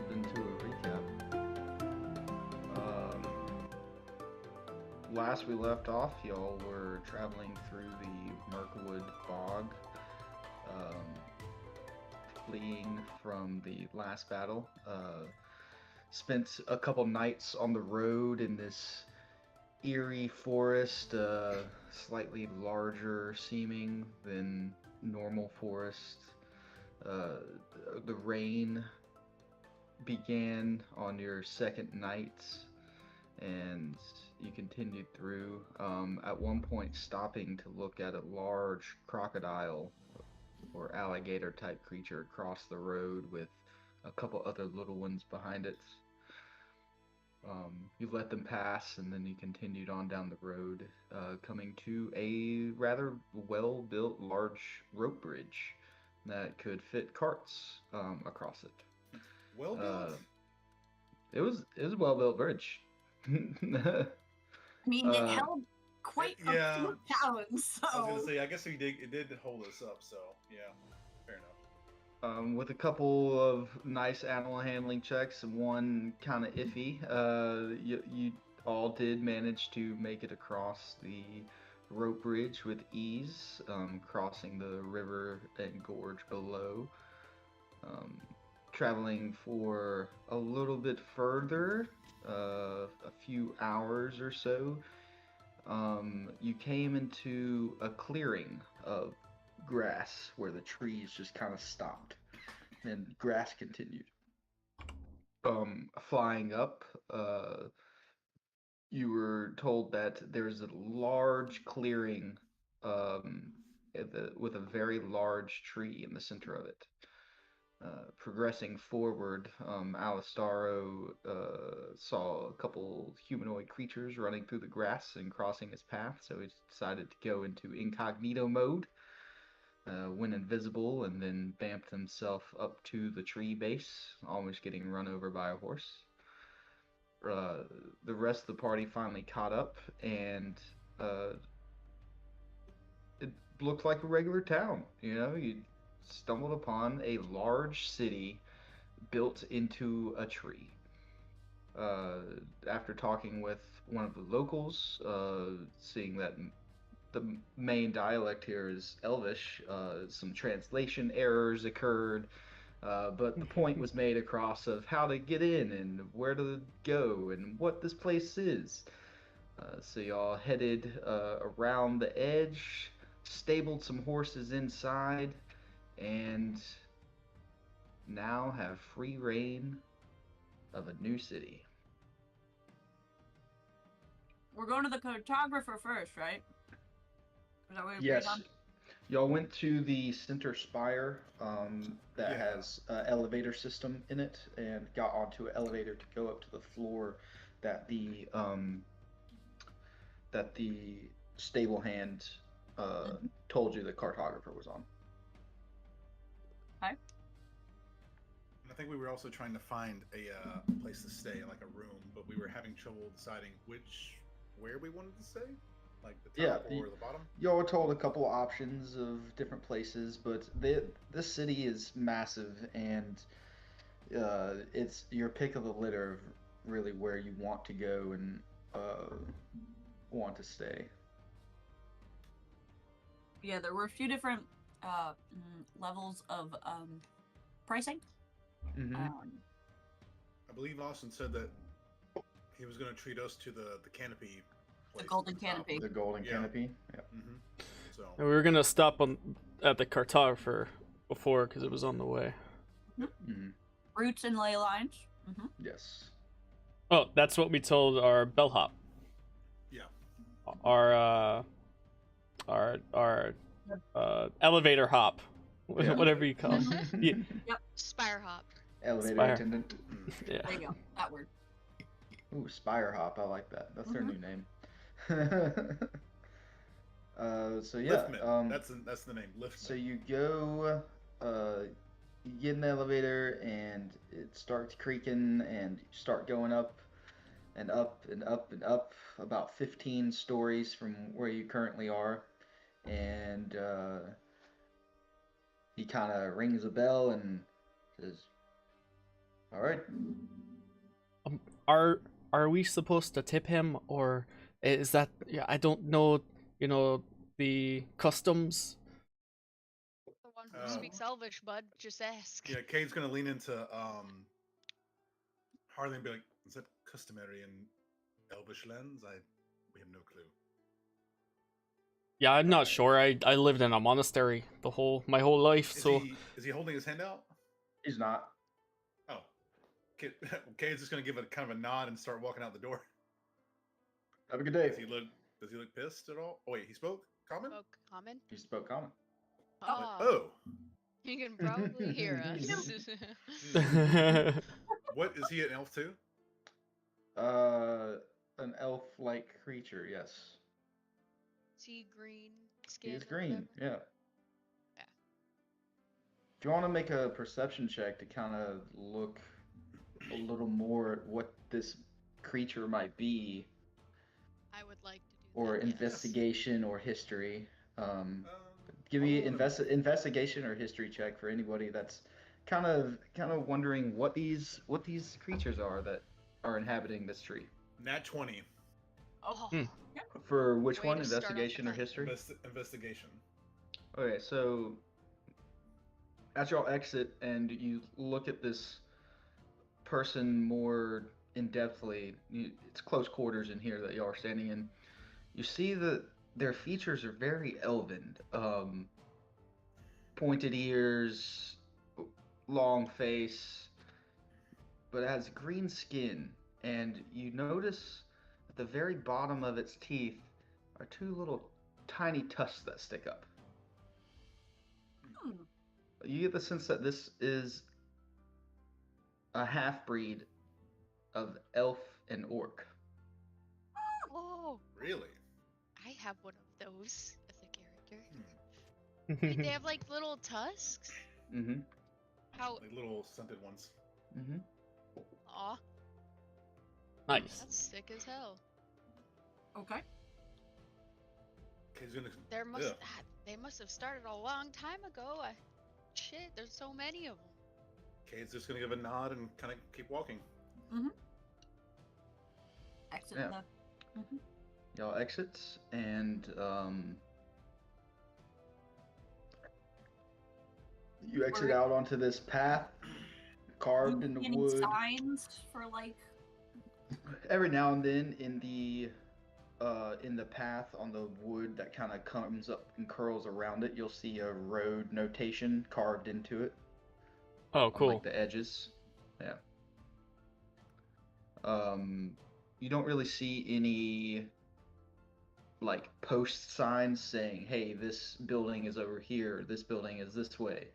Into a recap. Last we left off, y'all were traveling through the Mirkwood Bog, fleeing from the last battle. Spent a couple nights on the road in this eerie forest, slightly larger seeming than normal forest. Uh, the rain began on your second night, and you continued through. At one point, stopping to look at a large crocodile or alligator type creature across the road with a couple other little ones behind it. You let them pass, and then you continued on down the road, coming to a rather well-built, large rope bridge that could fit carts across it. Well built. It was a well-built bridge. I mean, it held quite a yeah. few pounds. So I was gonna say, I guess it did hold us up. So yeah, fair enough. With a couple of nice animal handling checks and one kind of iffy, you all did manage to make it across the rope bridge with ease, crossing the river and gorge below. Traveling for a little bit further, a few hours or so, you came into a clearing of grass where the trees just kind of stopped and grass continued. Flying up, you were told that there's a large clearing with a very large tree in the center of it. Progressing forward, Alistaro saw a couple humanoid creatures running through the grass and crossing his path, so he decided to go into incognito mode, went invisible, and then vamped himself up to the tree base, almost getting run over by a horse. The rest of the party finally caught up, and it looked like a regular town. You stumbled upon a large city built into a tree. After talking with one of the locals, seeing that the main dialect here is Elvish, some translation errors occurred, but the point was made across of how to get in and where to go and what this place is. So y'all headed around the edge, stabled some horses inside, and now have free reign of a new city. we're going to the cartographer first, right? Is that what we Yes, agreed on? y'all went to the center spire that Yeah. has an elevator system in it, and got onto an elevator to go up to the floor that the stable hand told you the cartographer was on. Okay. And I think we were also trying to find a place to stay, like a room, but we were having trouble deciding where we wanted to stay, like the top or the bottom. Y'all were told a couple options of different places, but this city is massive, and it's your pick of the litter of really where you want to go and want to stay. Yeah, there were a few different levels of pricing. Mm-hmm. I believe Austin said that he was going to treat us to the canopy place. The golden at top. canopy. The golden canopy. Yeah. Mm-hmm. So And we were gonna stop at the cartographer before because it was on the way. Mm-hmm. Routes and ley lines. Mm-hmm. Yes. Oh, that's what we told our bellhop. yeah, Our elevator hop. Yeah. whatever you call it. Yeah, Spire hop. Elevator Spire. attendant. yeah. There you go. That word. Ooh, Spire Hop. I like that. That's their new name. So yeah. Liftman. That's the name. Liftman. So you go, you get in the elevator and it starts creaking and you start going up and up and up and up about 15 stories from where you currently are. And he kind of rings a bell and says, "All right." Are we supposed to tip him, or is that? Yeah, I don't know. You know the customs. The one who speaks Elvish, bud. Just ask. Yeah, Cade's gonna lean into Harley and be like, "Is that customary in Elvish lands? We have no clue." Yeah, I'm not sure. I lived in a monastery my whole life, so Is he holding his hand out? He's not. Oh, Cade's just gonna give a kind of a nod and start walking out the door. Have a good day. Does he look pissed at all? Oh wait, he spoke common. Spoke common. He spoke common. Oh. He can probably hear us. What is he, an elf too? An elf-like creature, yes. Sea green skin. He's green, yeah. Yeah. Do you want to make a perception check to kind of look a little more at what this creature might be, I would like to do or that. Yes. investigation or history? Give me investigation or history check for anybody that's kind of wondering what these creatures are that are inhabiting this tree. Nat 20. Oh. For which Way one, to start off investigation the or hunt. history? Investigation. Okay, so as y'all exit and you look at this person more in depthly, it's close quarters in here that y'all are standing in. You see that their features are very elven. Pointed ears, long face, but it has green skin. And you notice at the very bottom of its teeth are two little tiny tusks that stick up. Hmm. You get the sense that this is a half-breed of elf and orc. Oh. Really? I have one of those as a character. Wait, they have like little tusks? Mm-hmm. How? Like little stunted ones. Mm-hmm. Aw, nice. that's sick as hell. Okay. Cade's gonna. They must have started a long time ago. Shit, there's so many of them. Cade's just gonna give a nod and kind of keep walking. Mm-hmm. Exit Yeah. the. Mm-hmm. Y'all exits and you exit out onto this path carved in the Any wood. signs for like? Every now and then in the path on the wood that kind of comes up and curls around it, you'll see a road notation carved into it. Oh, cool. On, like, the edges. Yeah. You don't really see any like post signs saying, "Hey, this building is over here. This building is this way."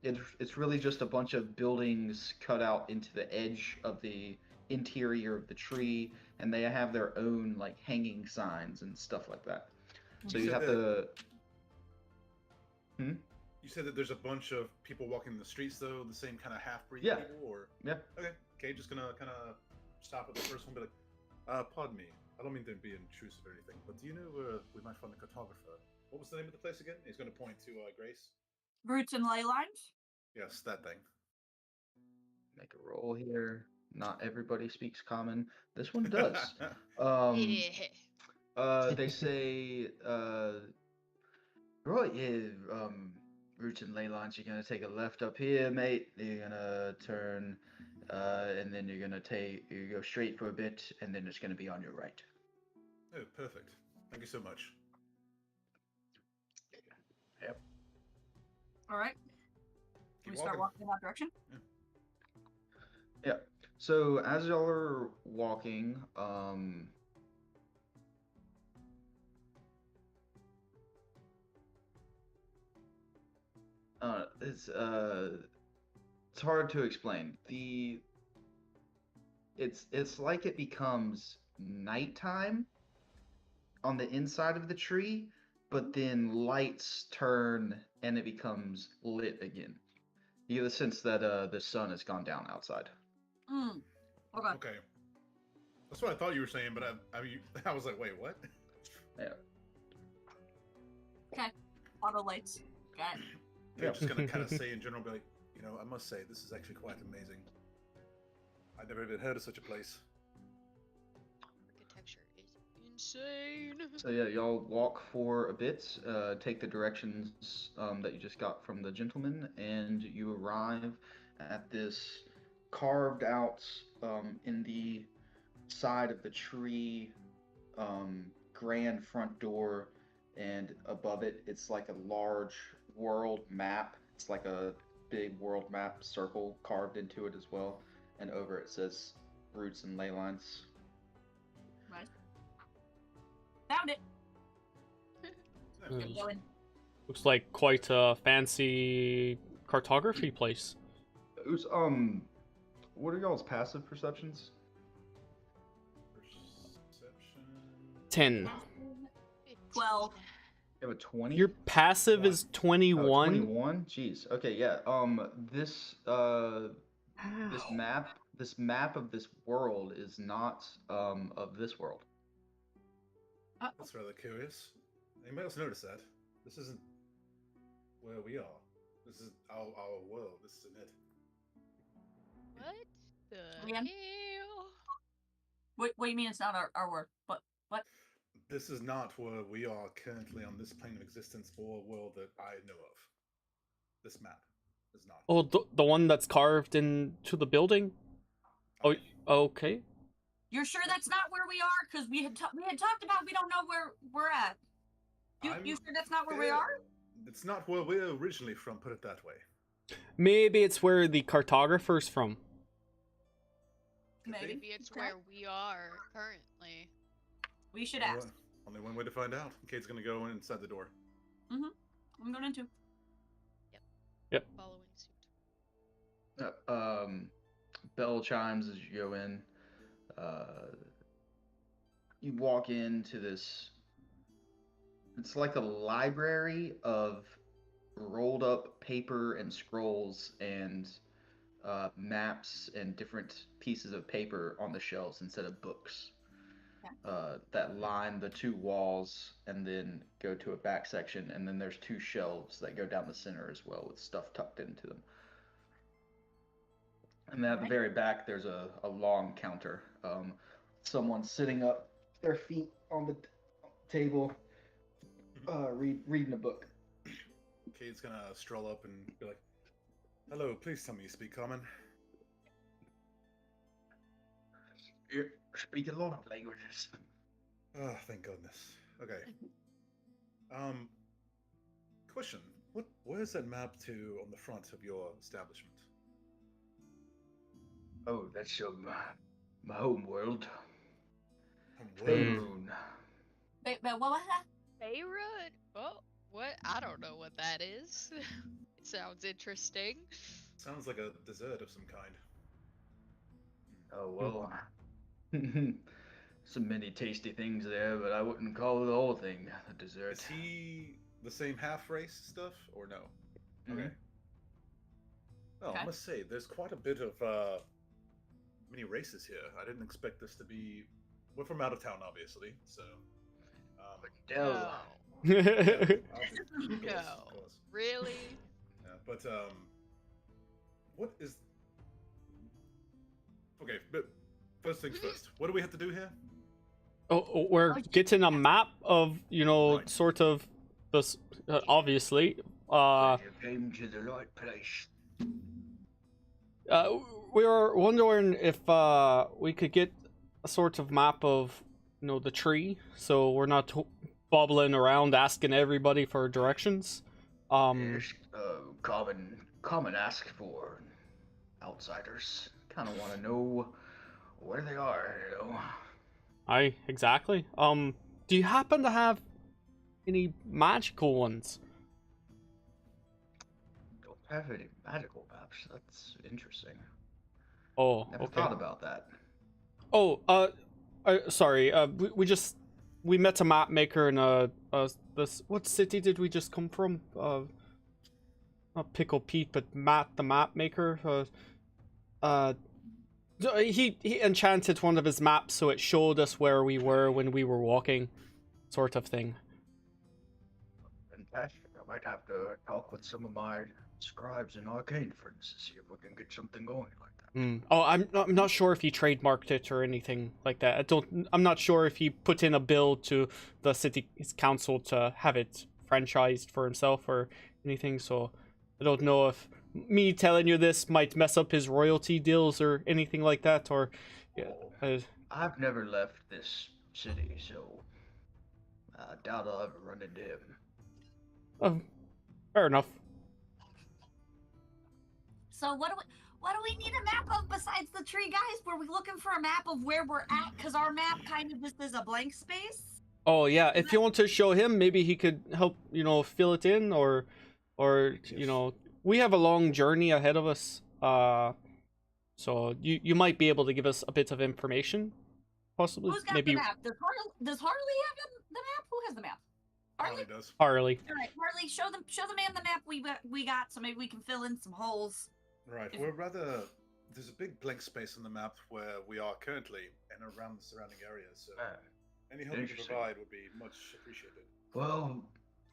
It's really just a bunch of buildings cut out into the edge of the interior of the tree, and they have their own like hanging signs and stuff like that. So you have to. You said that there's a bunch of people walking the streets, though, the same kind of half-breed Yeah. people, or Yeah. Okay, Cade just gonna kind of stop at the first one, and be like, "Pardon me, I don't mean to be intrusive or anything, but do you know where we might find the cartographer? What was the name of the place again?" He's gonna point to Grace. Roots and ley lines? Yes, that thing. Make a roll here. Not everybody speaks common. This one does. They say, right, yeah, roots and ley lines, you're gonna take a left up here, mate. You're gonna turn, and then you go straight for a bit, and then it's gonna be on your right. Oh, perfect. Thank you so much. Yep. All right. Keep We start walking in that direction. Yeah. So as y'all are walking, It's hard to explain. It's like it becomes nighttime on the inside of the tree, but then lights turn and it becomes lit again. You get the sense that the sun has gone down outside. Mm. Okay. Okay. That's what I thought you were saying, but I was like, wait, what? Yeah. Okay. Auto lights. Got it. They're just gonna kind of say in general, be like, I must say this is actually quite amazing. I've never even heard of such a place. Architecture is insane. So yeah, y'all walk for a bit, take the directions that you just got from the gentleman, and you arrive at this carved out in the side of the tree grand front door, and above it, it's like a large world map. It's like a big world map circle carved into it as well, and over it says routes and ley lines. Right. Found it. Mm. Get going. Looks like quite a fancy cartography place. Who's what are y'all's passive perceptions? Perception. 10. 12. You have a 20? Your passive is 21. 21? Jeez. Okay, yeah. This map of this world is not of this world. That's rather curious. Anybody else notice that? This isn't where we are. This is our world. This isn't it. What the Liam? hell? What do you mean it's not our work? What? This is not where we are currently on this plane of existence or a world that I know of. This map is not. Oh, the one that's carved into the building? Oh, okay. You're sure that's not where we are? Because we had talked about we don't know where we're at. You sure that's not where we are? It's not where we're originally from, put it that way. Maybe it's where the cartographer's from. Maybe. Maybe it's where we are currently. We should ask. Only one way to find out. Kate's gonna go inside the door. I'm going to. Yep. Following suit. Bell chimes as you go in. You walk into this. It's like a library of rolled up paper and scrolls and maps and different pieces of paper on the shelves instead of books. That line the two walls and then go to a back section, and then there's two shelves that go down the center as well with stuff tucked into them. And then at the very back, there's a long counter. Someone sitting up, their feet on the table, reading a book. Kate's gonna stroll up and be like, "Hello, please tell me you speak common." You speak a lot of languages. Oh, thank goodness. Okay. Question. Where's that map to on the front of your establishment? Oh, that's my home world. World? What was that? Beirut? Oh, what? I don't know what that is. It sounds interesting. Sounds like a dessert of some kind. Oh, well. Some many tasty things there, but I wouldn't call the whole thing a dessert. Is he the same half race stuff or no? Mhm. Okay. Oh, Okay. I must say, there's quite a bit of many races here. I didn't expect this to be. We're from out of town, obviously, so. Del. No. Of No. course. Really? Yeah, but what is? Okay, but first things first. What do we have to do here? We're getting a map of, Right. sort of this. Obviously, You came to the right place. we were wondering if we could get a sort of map of, the tree, so we're not bobbling around asking everybody for directions. Yes, common ask for outsiders. Kind of want to know where they are, Exactly. Do you happen to have any magical ones? have any magical maps. That's interesting. Oh, Never okay. thought about that. Oh, sorry. We met a map maker in this, what city did we just come from? Not Pickle Pete, but Matt the map maker. He enchanted one of his maps so it showed us where we were when we were walking, sort of thing. Fantastic. I might have to talk with some of my scribes and arcane friends to see if we can get something going like that. Oh, I'm not sure if he trademarked it or anything like that. I'm not sure if he put in a bill to the city council to have it franchised for himself or anything. So I don't know if me telling you this might mess up his royalty deals or anything like that. Or yeah, I've never left this city, so I doubt I'll ever run into him. Fair enough. So what do we need a map of besides the tree, guys? Were we looking for a map of where we're at? Because our map kind of just is a blank space. Oh yeah, if you want to show him, maybe he could help, fill it in, or Yes. we have a long journey ahead of us. So you might be able to give us a bit of information, possibly. Who's got Maybe the map? Does Harley have the map? Who has the map? Harley does. Harley. All right, Harley, show the man the map we got, so maybe we can fill in some holes. Right. There's a big blank space on the map where we are currently and around the surrounding areas. So any help you can Interesting. provide would be much appreciated. Well,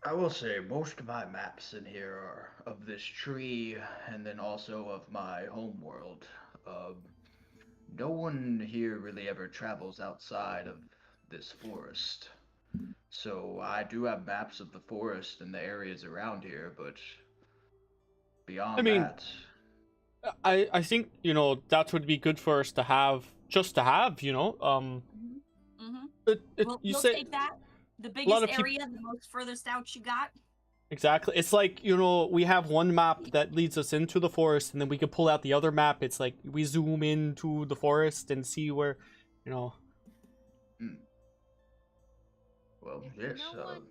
I will say most of my maps in here are of this tree and then also of my home world. No one here really ever travels outside of this forest. So I do have maps of the forest and the areas around here, but I beyond mean, that, I think that would be good for us to have, just to have. We'll take that. The biggest area, the most furthest out you got. Exactly. It's like, we have one map that leads us into the forest, and then we can pull out the other map. It's like we zoom into the forest and see where, Well, If yes. no one...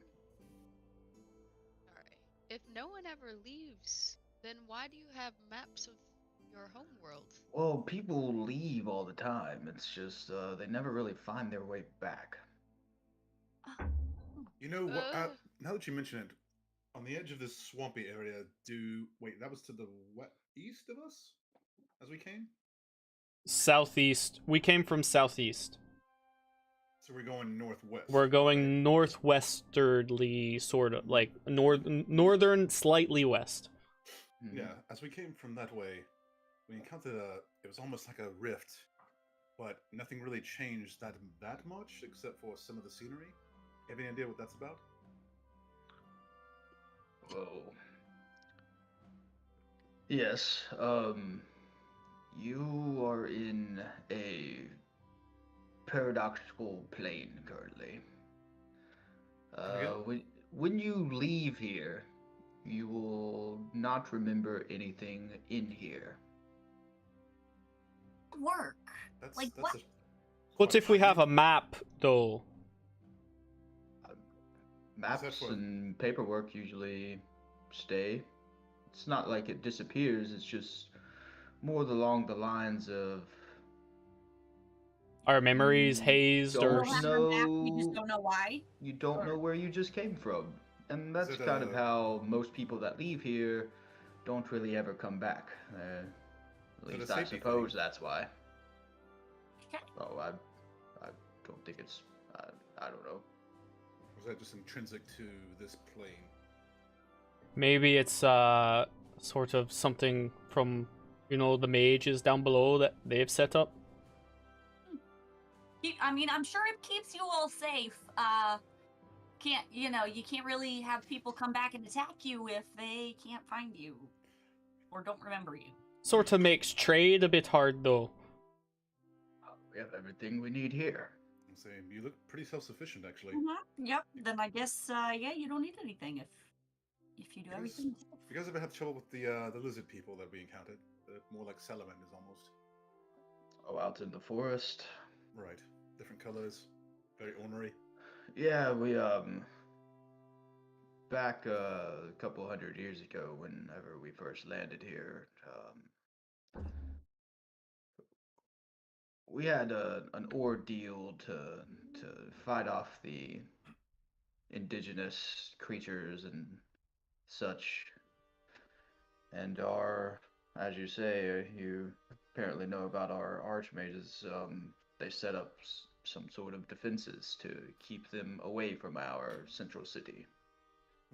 Alright. If no one ever leaves, then why do you have maps of your homeworld? Well, people leave all the time. It's just they never really find their way back. You know what? Now that you mention it, on the edge of this swampy area, wait, that was to the east of us as we came? southeast. We came from southeast. So we're going northwest. We're going northwesterly, sort of like northern, slightly west. Yeah, as we came from that way, we encountered it was almost like a rift, but nothing really changed that much except for some of the scenery. You have any idea what that's about? Whoa. Yes. You are in a paradoxical plane currently. When you leave here, you will not remember anything in here. Work. That's what? What if we have a map, though? Maps and paperwork usually stay. It's not like it disappears, it's just more along the lines of our memories hazed, or we just don't know why. You don't know where you just came from. And that's kind of how most people that leave here don't really ever come back. At least I suppose that's why. Oh, I don't think it's... I don't know. Was that just intrinsic to this plane? Maybe it's sort of something from, the mages down below that they've set up. I mean, I'm sure it keeps you all safe. You can't really have people come back and attack you if they can't find you or don't remember you. Sort of makes trade a bit hard, though. We have everything we need here. I'm saying you look pretty self-sufficient, actually. Yep. Then I guess, you don't need anything if you do everything. You guys ever had trouble with the lizard people that we encountered? They're more like salamanders almost. Oh, out in the forest. Right. Different colors. Very ornery. Yeah, back a couple hundred years ago, whenever we first landed here, we had an ordeal to fight off the indigenous creatures and such. And our, as you say, you apparently know about our archmages. They set up some sort of defenses to keep them away from our central city.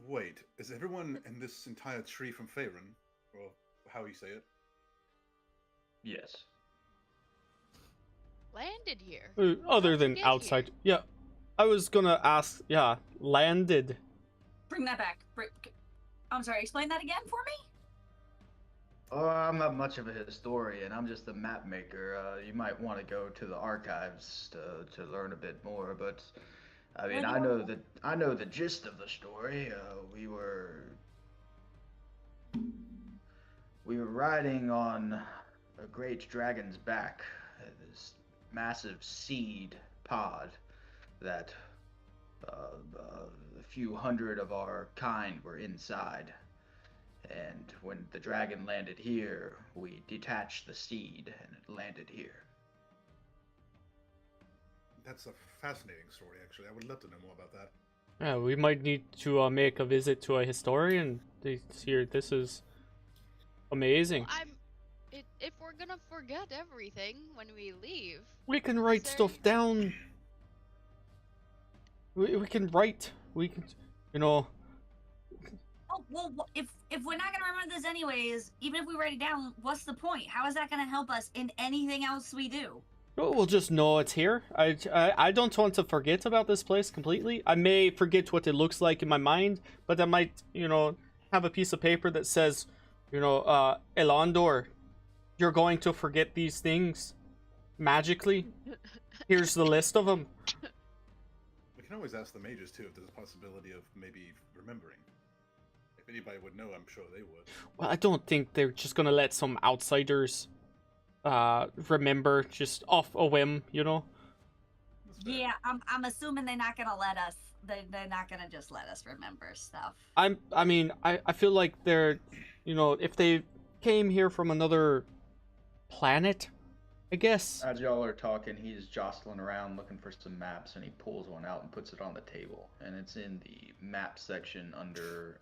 Wait, is everyone in this entire tree from Faerun? Or how you say it? Yes. Landed here. Other How'd you than get outside. here? Yeah. I was gonna ask, yeah, landed. Bring that back. I'm sorry, explain that again for me? Oh, I'm not much of a historian. I'm just a map maker. You might want to go to the archives to learn a bit more. But I mean, I know the gist of the story. We were riding on a great dragon's back, this massive seed pod that a few hundred of our kind were inside. And when the dragon landed here, we detached the seed and it landed here. That's a fascinating story, actually. I would love to know more about that. Yeah, we might need to make a visit to a historian. Here, this is amazing. Well, if we're gonna forget everything when we leave, We can write there- stuff down. We can write. We can, you know. Oh, well, if we're not gonna remember this anyways, even if we write it down, what's the point? How is that gonna help us in anything else we do? We'll just know it's here. I don't want to forget about this place completely. I may forget what it looks like in my mind, but I might, you know, have a piece of paper that says, you know, Elandor, you're going to forget these things magically. Here's the list of them. We can always ask the mages, too, if there's a possibility of maybe remembering. If anybody would know, I'm sure they would. Well, I don't think they're just gonna let some outsiders remember just off a whim, you know. That's fair. Yeah, I'm assuming they're not gonna let us. They're not gonna just let us remember stuff. I mean, I feel like they're, you know, if they came here from another planet, I guess. As y'all are talking, he's jostling around looking for some maps, and he pulls one out and puts it on the table. And it's in the map section under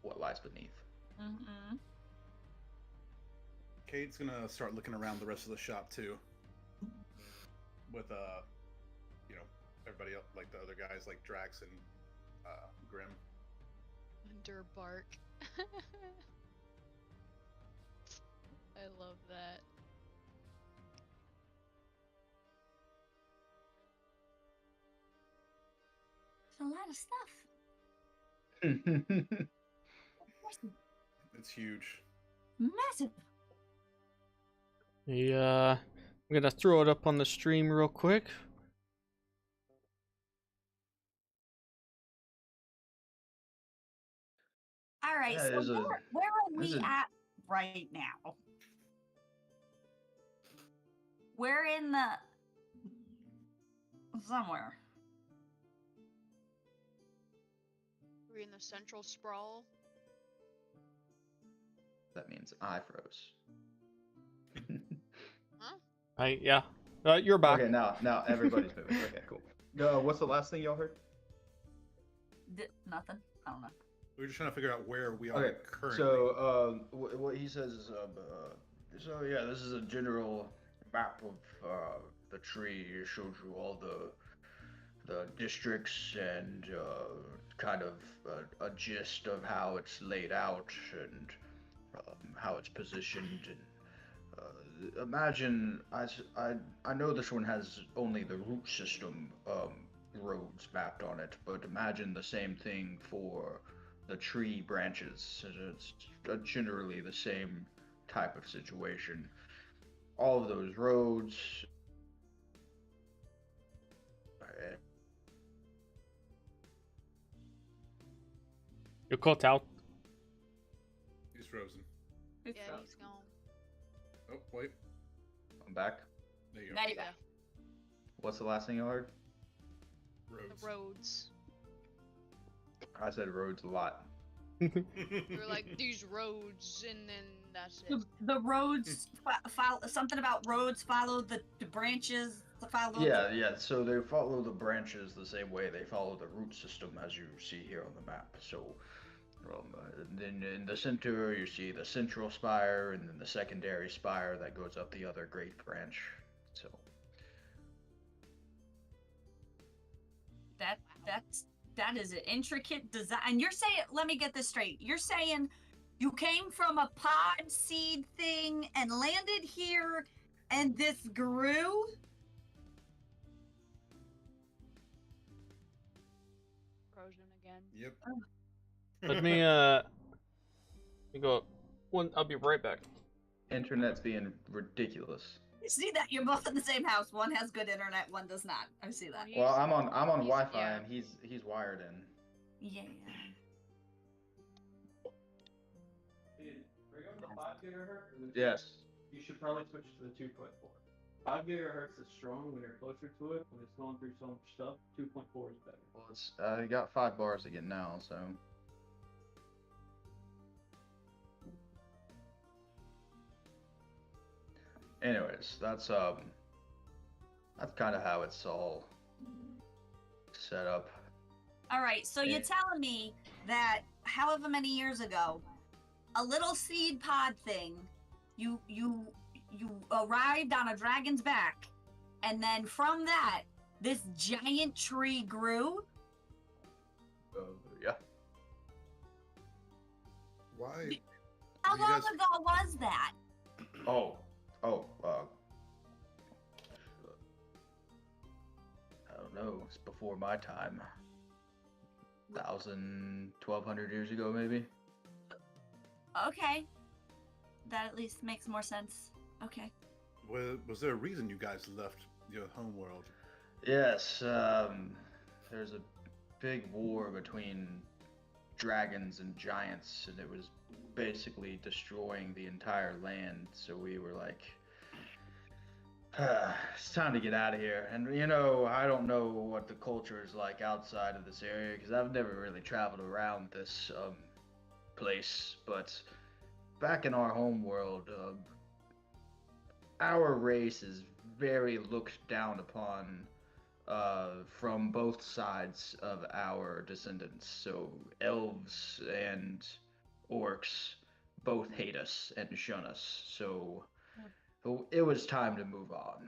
what lies beneath. Mm-hmm. Cade's gonna start looking around the rest of the shop, too. With, you know, everybody else, like the other guys, like Drax and Grim. under bark. I love that. There's a lot of stuff. It's huge. Massive. Yeah, I'm gonna throw it up on the stream real quick. All right, Yeah, so where are we there's a- at right now? We're in the somewhere. We're in the central sprawl. That means I froze. Yeah. You're back. Okay, now everybody's moving. Okay, cool. What's the last thing y'all heard? Nothing. I don't know. We're just trying to figure out where we are Okay, currently. so what he says is, so yeah, this is a general map of the tree. It shows you all the districts and kind of a gist of how it's laid out and how it's positioned. And imagine, I know this one has only the root system roads mapped on it, but imagine the same thing for the tree branches. It's generally the same type of situation. All of those roads. You cut out. He's frozen. Yeah, he's gone. Oh, wait. I'm back. There you go. There you go. Yeah, What's the last thing you heard? Roads. the roads. I said roads a lot. We're like these roads, and then that's it. The roads follow something about roads follow the branches. Follow Yeah, yeah. So they follow the branches the same way they follow the root system as you see here on the map. So, then in the center you see the central spire, and then the secondary spire that goes up the other great branch. So that is an intricate design. And you're saying, let me get this straight. You're saying you came from a pod seed thing and landed here, and this grew. Frozen again. Yep. Let me go. One. I'll be right back. internet's being ridiculous. You see that you're both in the same house. One has good internet, one does not. I see that. Well, I'm on He's- Wi-Fi yeah. and he's wired in. Yeah. Are you on the 5 gigahertz? Yes. You should probably switch to the 2.4. 5 gigahertz is strong when you're closer to it. When it's going through so much stuff, 2.4 is better. Well, it's I got 5 bars again now, so. Anyways, that's kind of how it's all set up. All right, so you're Yeah. telling me that however many years ago, a little seed pod thing, you arrived on a dragon's back, and then from that, this giant tree grew. Yeah. Why? How You long guys- ago was that? Oh, I don't know. It's before my time. 1,200 years ago, maybe. Okay, that at least makes more sense. Okay. Was there a reason you guys left your home world? Yes. There's a big war between dragons and giants, and it was basically destroying the entire land. So we were like, it's time to get out of here. And I don't know what the culture is like outside of this area because I've never really traveled around this place. But back in our home world, our race is very looked down upon from both sides of our descendants. So elves and orcs both hate us and shun us. So it was time to move on.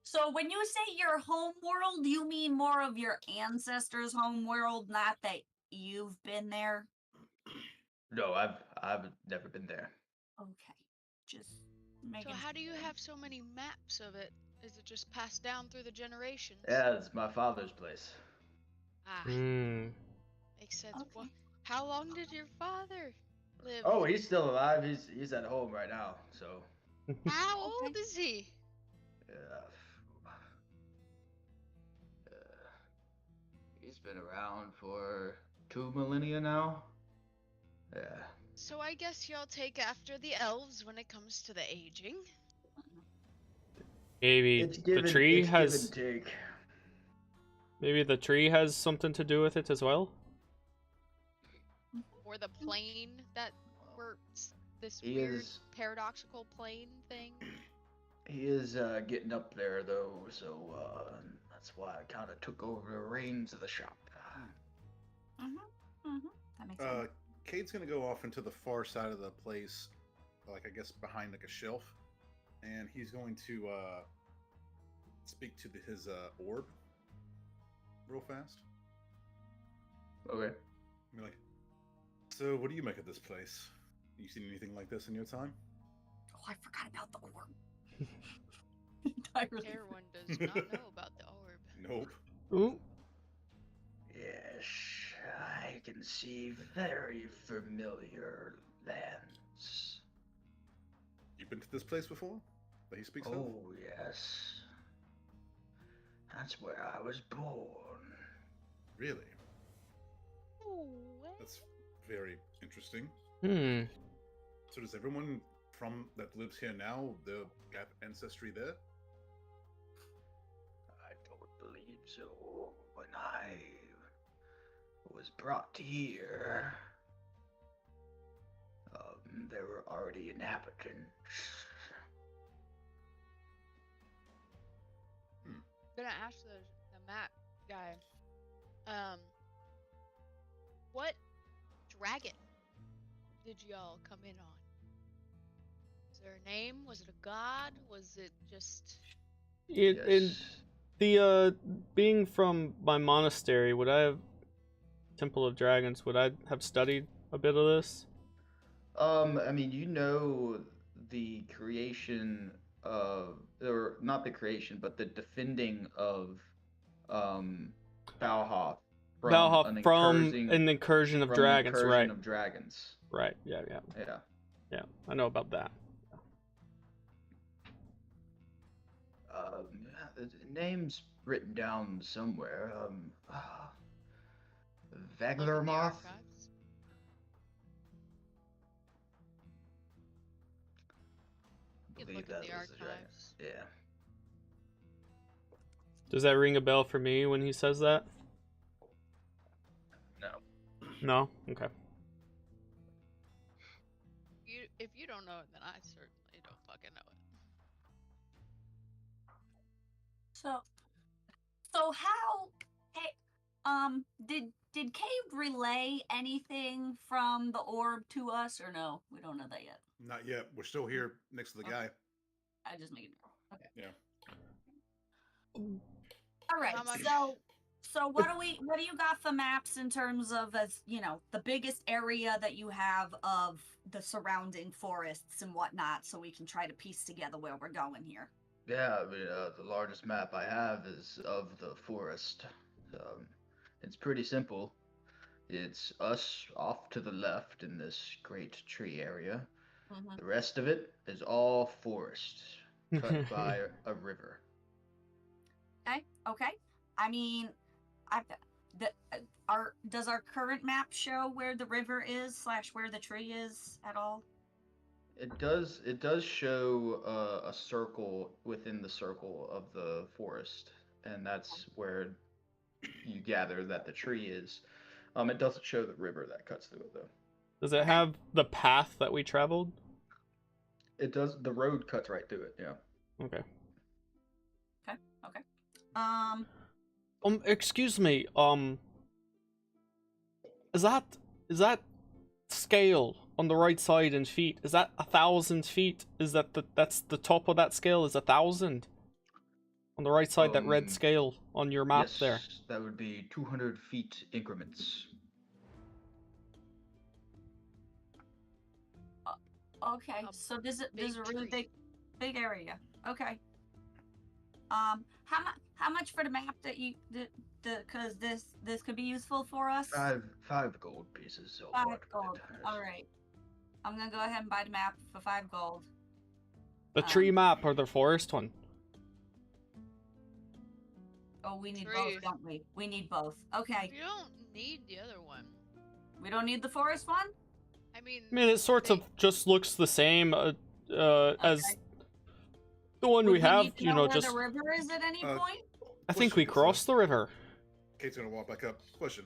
So when you say your home world, you mean more of your ancestors' home world, not that you've been there? No, I've never been there. Okay. Just So making how do you have so many maps of it? Is it just passed down through the generations? Yeah, it's my father's place. Ah, Hmm. makes sense. Okay. Well, how long did your father live? Oh, he's still alive. He's at home right now. So How old Okay. is he? he's been around for 2 millennia now. Yeah. So I guess y'all take after the elves when it comes to the aging. Maybe It's the give tree and has. take. Maybe the tree has something to do with it as well. Or the plane that this He weird is- paradoxical plane thing. He is getting up there though, so that's why I kind of took over the reins of the shop. That makes sense. Cade's gonna go off into the far side of the place, like I guess behind like a shelf, and he's going to speak to his orb real fast. Okay. Be like, so what do you make of this place? You seen anything like this in your time? Oh, I forgot about the orb. Entirely. Everyone does not know about the orb. Nope. Ooh. Yes, I can see very familiar lands. You've been to this place before? That he speaks of? Oh, yes. That's where I was born. Really? Oh, That's very interesting. Hmm. So does everyone from that lives here now, they have ancestry there? I don't believe so. When I was brought here, there were already inhabitants. I'm gonna ask the map guy. What dragon did y'all come in on? Is there a name? Was it a god? Was it just? In Yes. the being from my monastery, would I have Temple of Dragons? Would I have studied a bit of this? I mean, you know the creation of, or not the creation, but the defending of, Balhoff from Valhoff from an incursion of dragons, right? of dragons. Right. Yeah. Yeah. Yeah. Yeah. I know about that. The name's written down somewhere. Look in the Vaglermoth. archives. I You can believe look in that the was the dragon. archives. Yeah. Does that ring a bell for me when he says that? No. No. Okay. If you don't know it, then I certainly don't fucking know it. So how? Hey, did Cave relay anything from the orb to us, or no? We don't know that yet. Not yet. We're still here next to the guy. I just made it. Okay. Yeah. All right. How much- So what do you got for maps in terms of, as you know, the biggest area that you have of the surrounding forests and whatnot, so we can try to piece together where we're going here. Yeah, I mean, the largest map I have is of the forest. It's pretty simple. It's us off to the left in this great tree area. Mm-hmm. The rest of it is all forest, cut by a river. Okay. I mean, does our current map show where the river is / where the tree is at all? It does show a circle within the circle of the forest, and that's where you gather that the tree is. It doesn't show the river that cuts through it though. Does it have the path that we traveled? It does. The road cuts right through it. Yeah. Okay. Okay. Excuse me. Is that scale on the right side in feet? Is that 1,000 feet? Is that's the top of that scale? Is 1,000 on the right side? That red scale on your map Yes, there. that would be 200 feet increments. Okay. So there's a really tree. big area. Okay. How much for the map that you because this could be useful for us? Five gold pieces so 5 far. gold. All right. I'm gonna go ahead and buy the map for 5 gold. The tree map or the forest one? Oh, we need Trees. both, don't we? We need both. Okay. You don't need the other one. We don't need the forest one? I mean, It sort of just looks the same as the one Would we have. need to You know know, where just the river is at any point? I think we crossed the river. Kate's gonna walk back up. Question: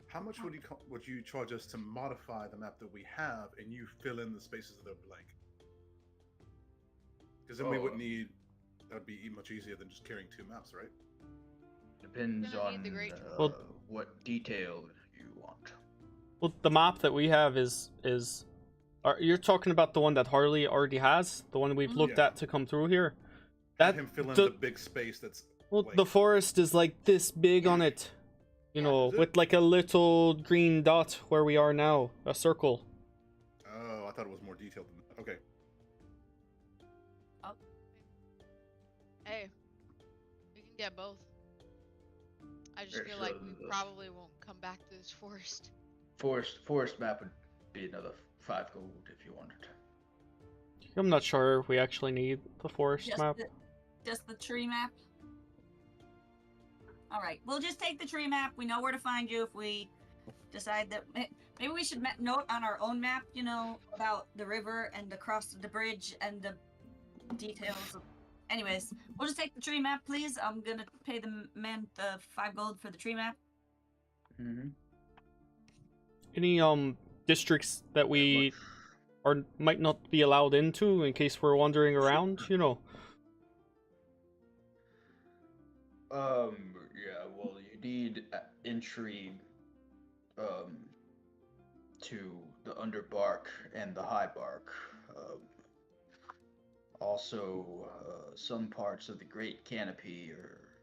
how much would you charge us to modify the map that we have, and you fill in the spaces that are blank? Because then we wouldn't need. That would be much easier than just carrying 2 maps, right? Depends Gonna need on the great Well- what detail you want. Well, the map that we have is you're talking about the one that Harley already has, the one we've looked Yeah. at to come through here. Have him fill in the big space that's. Well, blank. the forest is like this big on it, you know, Is it? with like a little green dot where we are now, a circle. Oh, I thought it was more detailed than that. Okay. hey, we can get both. I just Here, feel so like we the- probably won't come back to this forest. Forest map would be another 5 gold if you wanted. I'm not sure if we actually need the forest map. Just the tree map? All right. We'll just take the tree map. We know where to find you if we decide that. Maybe we should note on our own map, you know, about the river and the cross the bridge and the details. Anyways, we'll just take the tree map, please. I'm gonna pay the man the 5 gold for the tree map. Mm-hmm. any districts that we or might not be allowed into in case we're wandering around? You know. Yeah, well, you need entry, um, to the underbark and the high bark. Um, Also, some parts of the Great Canopy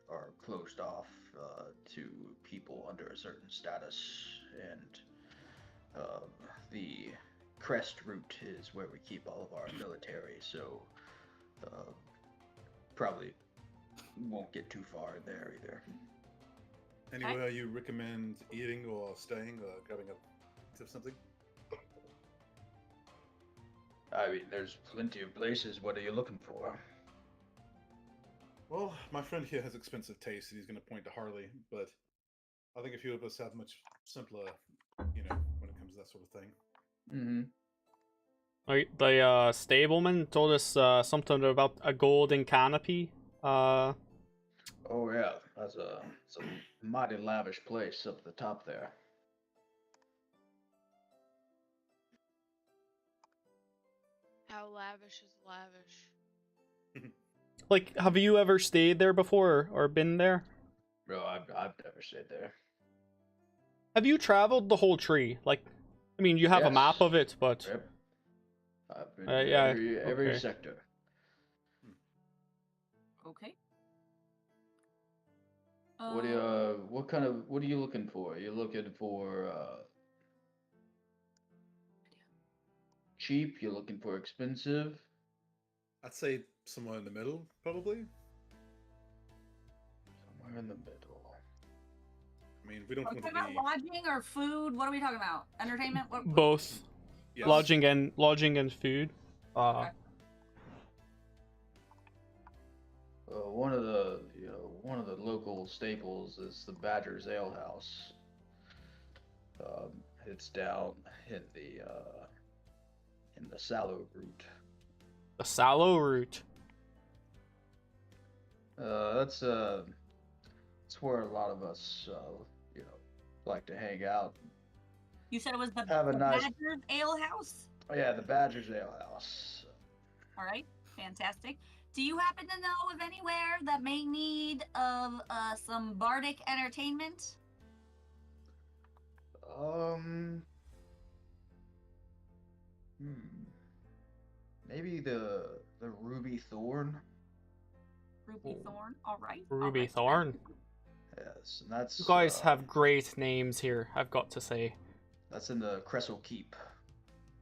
are closed off to people under a certain status, and the crest route is where we keep all of our military. So uh, probably won't get too far in there either. Anywhere you recommend eating or staying or grabbing a bite of something? I mean, there's plenty of places. What are you looking for? Well, my friend here has expensive taste, and he's going to point to Harley, but I think a few of us have much simpler, when it comes to that sort of thing. Mm-hmm. Like the stableman told us something about a golden canopy. Oh yeah, it's a mighty lavish place up the top there. How lavish is lavish? Like, have you ever stayed there before or been there? No, I've never stayed there. Have you traveled the whole tree? Like, I mean, you have a map Yes. of it, but Yep. I've been to yeah, every okay. sector. Okay. What are you looking for? You're looking for cheap, you're looking for expensive. I'd say somewhere in the middle, probably. Somewhere in the middle. I mean, we don't Are we want talking to about be. lodging or food? What are we talking about? Entertainment? What? Both Yes. lodging and food. Okay. One of the local staples is the Badger's Ale House. It's down in the Sallow route. The Sallow route. That's where a lot of us like to hang out. You said it was the Have a nice. Badger's Ale House? Oh yeah, the Badger's Ale House. All right, fantastic. Do you happen to know of anywhere that may need of some bardic entertainment? Um, maybe the Ruby Thorn. Ruby Thorn. All right. Ruby all right. Thorn. Yes, and that's You guys have great names here, I've got to say. that's in the Cressel Keep.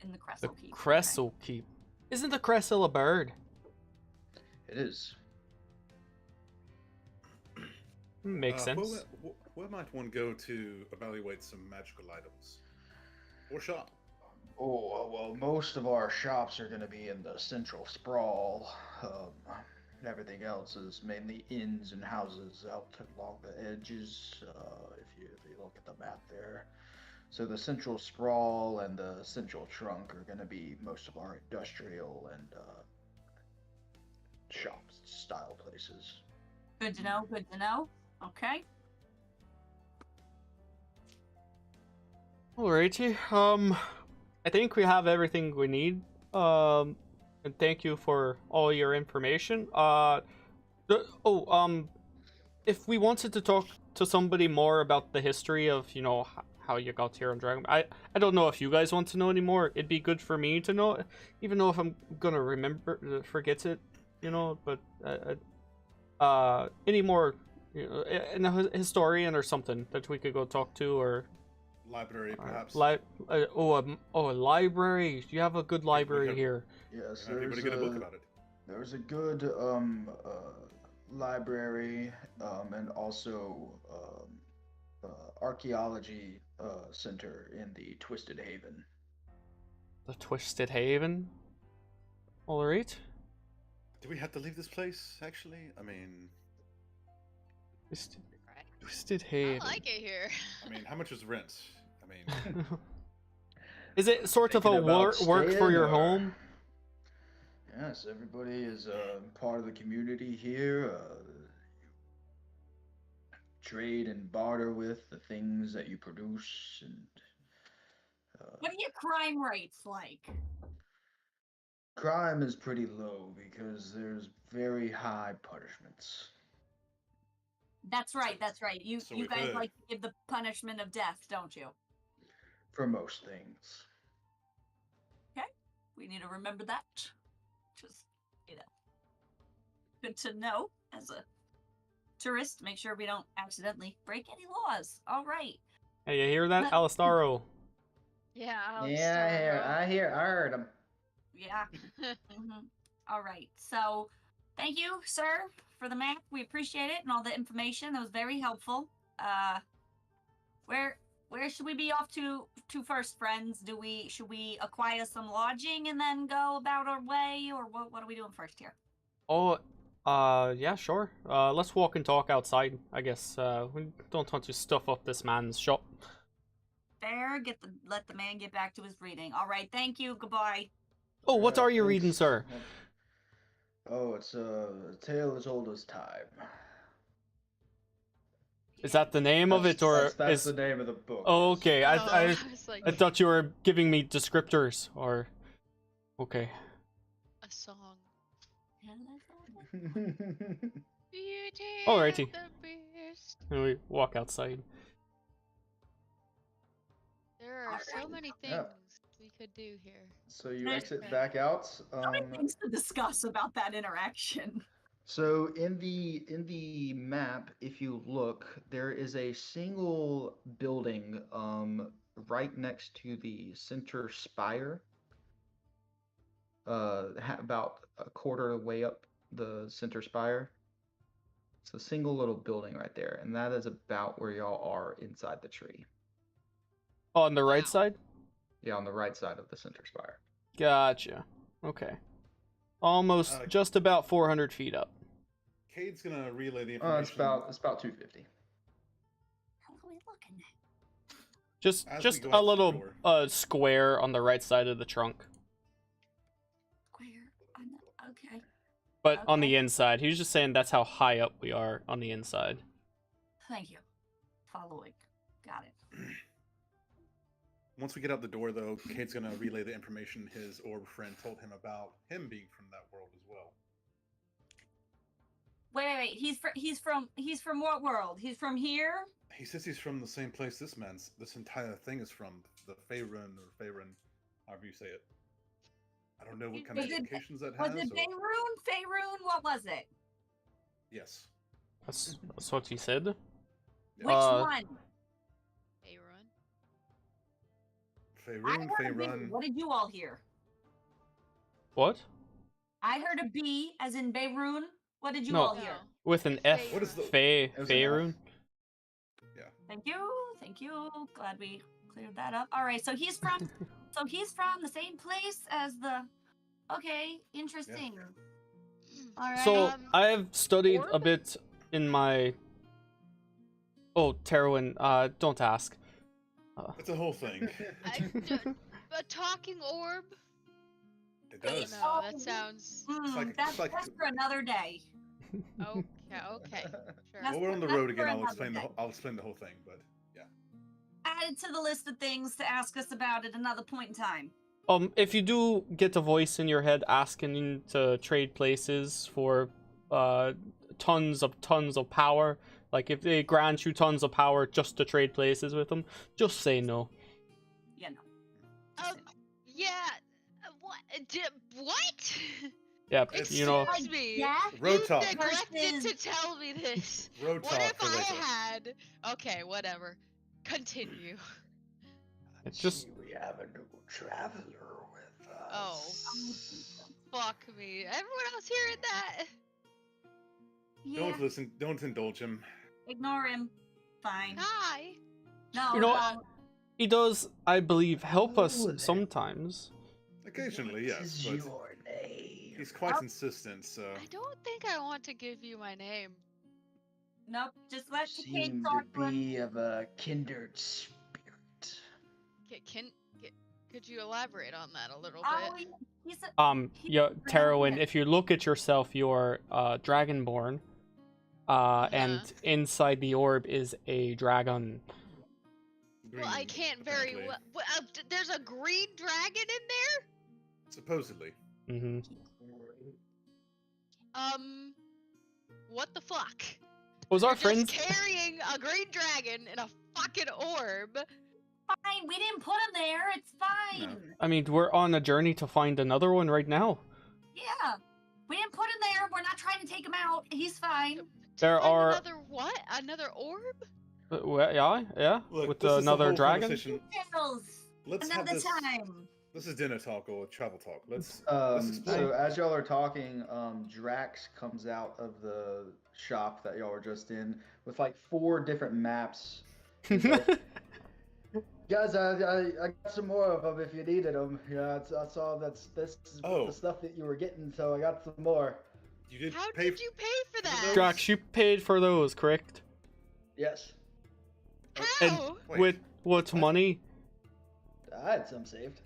In the The Cressel Keep. Cressel Keep. Isn't the Cressel a bird? It is. Makes sense. Where might one go to evaluate some magical items? Or shop? Oh well, most of our shops are going to be in the central sprawl. Everything else is mainly inns and houses out along the edges. If you look at the map there, so the central sprawl and the central trunk are going to be most of our industrial and shop style places. Good to know. Good to know. Okay. Alrighty. I think we have everything we need. And thank you for all your information. If we wanted to talk to somebody more about the history of, how you got here on Dragon, I don't know if you guys want to know anymore. It'd be good for me to know, even though if I'm gonna forget it, But any more, a historian or something that we could go talk to, or Library, perhaps. a library. You have a good library here. Yes, Might be able to get a book about it. There's a good library and also archaeology center in the Twisted Haven. The Twisted Haven. All right. Do we have to leave this place? Actually, I mean, Twisted Haven. I like it here. I mean, how much is rent? I mean, Is it sort of a Thinking about work for staying, your or- home? Yes, everybody is part of the community here. Trade and barter with the things that you produce, and What are your crime rates like? Crime is pretty low because there's very high punishments That's right. That's right. You So you we've guys heard. like to give the punishment of death, don't you? for most things. We need to remember that. Just good to know as a tourist. Make sure we don't accidentally break any laws. All right. Hey, you hear that, Let- Alistaro? Yeah, I heard him. Yeah. All right. So, thank you, sir, for the map. We appreciate it and all the information. That was very helpful. Where should we be off to first, friends? Should we acquire some lodging and then go about our way, or what are we doing first here? Oh, yeah, sure. Let's walk and talk outside, I guess. We don't want to stuff up this man's shop. Fair. Let the man get back to his reading. All right. Thank you. Goodbye. Oh, what are you reading, Thanks. sir? Oh, it's a tale as old as time. Is that the name of it, or that's is... the name of the book. Oh, yes. okay. I was like I thought you were giving me descriptors, or... Okay. a song. Alrighty. The beast. And we walk outside. There are so many things Yeah. we could do here. So you There's- exit back out. So many things to discuss about that interaction. So in the map, if you look, there is a single building right next to the center spire. About a quarter of the way up the center spire. It's a single little building right there, and that is about where y'all are inside the tree. Oh, on the right Wow. side? Yeah, on the right side of the center spire. Gotcha. Okay. Almost just about 400 feet up. Cade's gonna relay the information. It's about 250. How are we looking at? Just As we just go a out the little door. square on the right side of the trunk. Square. Okay. But on Okay. the inside. He was just saying that's how high up we are on the inside. Thank you. Following. Got it. Once we get out the door, though, Cade's gonna relay the information his orb friend told him about him being from that world as well. Wait. He's from what world? He's from here? He says he's from the same place this entire thing is from, the Faerun, or Faerun, however you say it. I don't know what kind of Was it- implications that Was has. it or... Faerun? Faerun? What was it? Yes. That's what he said. Yeah. Which one? Hey, run. I Faerun, heard a B. Faerun. What did you all hear? What? I heard a B as in Beirun. What did you No. all hear? With an F. What is the- Fae, It was an F. Faerun? Thank you. Glad we cleared that up. All right, so he's from the same place as the. Okay, interesting. All right. So I have studied a Orb? bit in my. Oh, Terwin, don't ask. It's a whole thing. A talking orb? It does. No, that sounds That's like- for another day. okay. Sure. That's Well, we're on the that's road for again. I'll another explain day. I'll explain the whole thing, but yeah. Add it to the list of things to ask us about at another point in time. If you do get a voice in your head asking to trade places for tons of power, like if they grant you tons of power just to trade places with them, just say no. Yeah, no. Yeah. What? Yeah, It's- you know. Excuse me. Yeah. Road You talk. neglected Versus- to tell me this. Road What talk if for I later. had? Okay, whatever. Continue. It's just We have a new traveler with us. Oh. Fuck me. Everyone else hearing that? Yeah. Don't listen. Don't indulge him. Ignore him. Fine. Hi. No. You know no. he does, I believe, help us Oh, there. sometimes. Occasionally, What yes, is but your name? he's quite Oh. insistent. So I don't think I want to give you my name. Nope. Just let the kid Seem talk to be of a kindred spirit. Could you elaborate on that a little Oh, bit? he's a, Yeah, He's Terwin, brilliant. if you look at yourself, you're dragonborn. And inside the orb is a dragon. Well, I green, can't very apparently. well. There's a green dragon in there. Supposedly. Mm-hmm. What the fuck? Was our You're friends? just carrying a green dragon in a fucking orb. Fine, we didn't put him there. It's fine. I mean, we're on a journey to find another one right now. Yeah, we didn't put him there. We're not trying to take him out. He's fine. There Find are. another what? Another orb? Yeah, Look, with this is the another whole conversation. Details. Let's have Another this. time. This is dinner talk or travel talk. Let's So explore. as y'all are talking, Drax comes out of the shop that y'all were just in with like 4 different maps. He's like, guys, I got some more of them if you needed them. Yeah, I saw this is Oh. the stuff that you were getting, so I got some more. You did How pay did you pay for that? those? Drax, you paid for those, correct? Yes, How? Wait. With what What? money? I had some saved.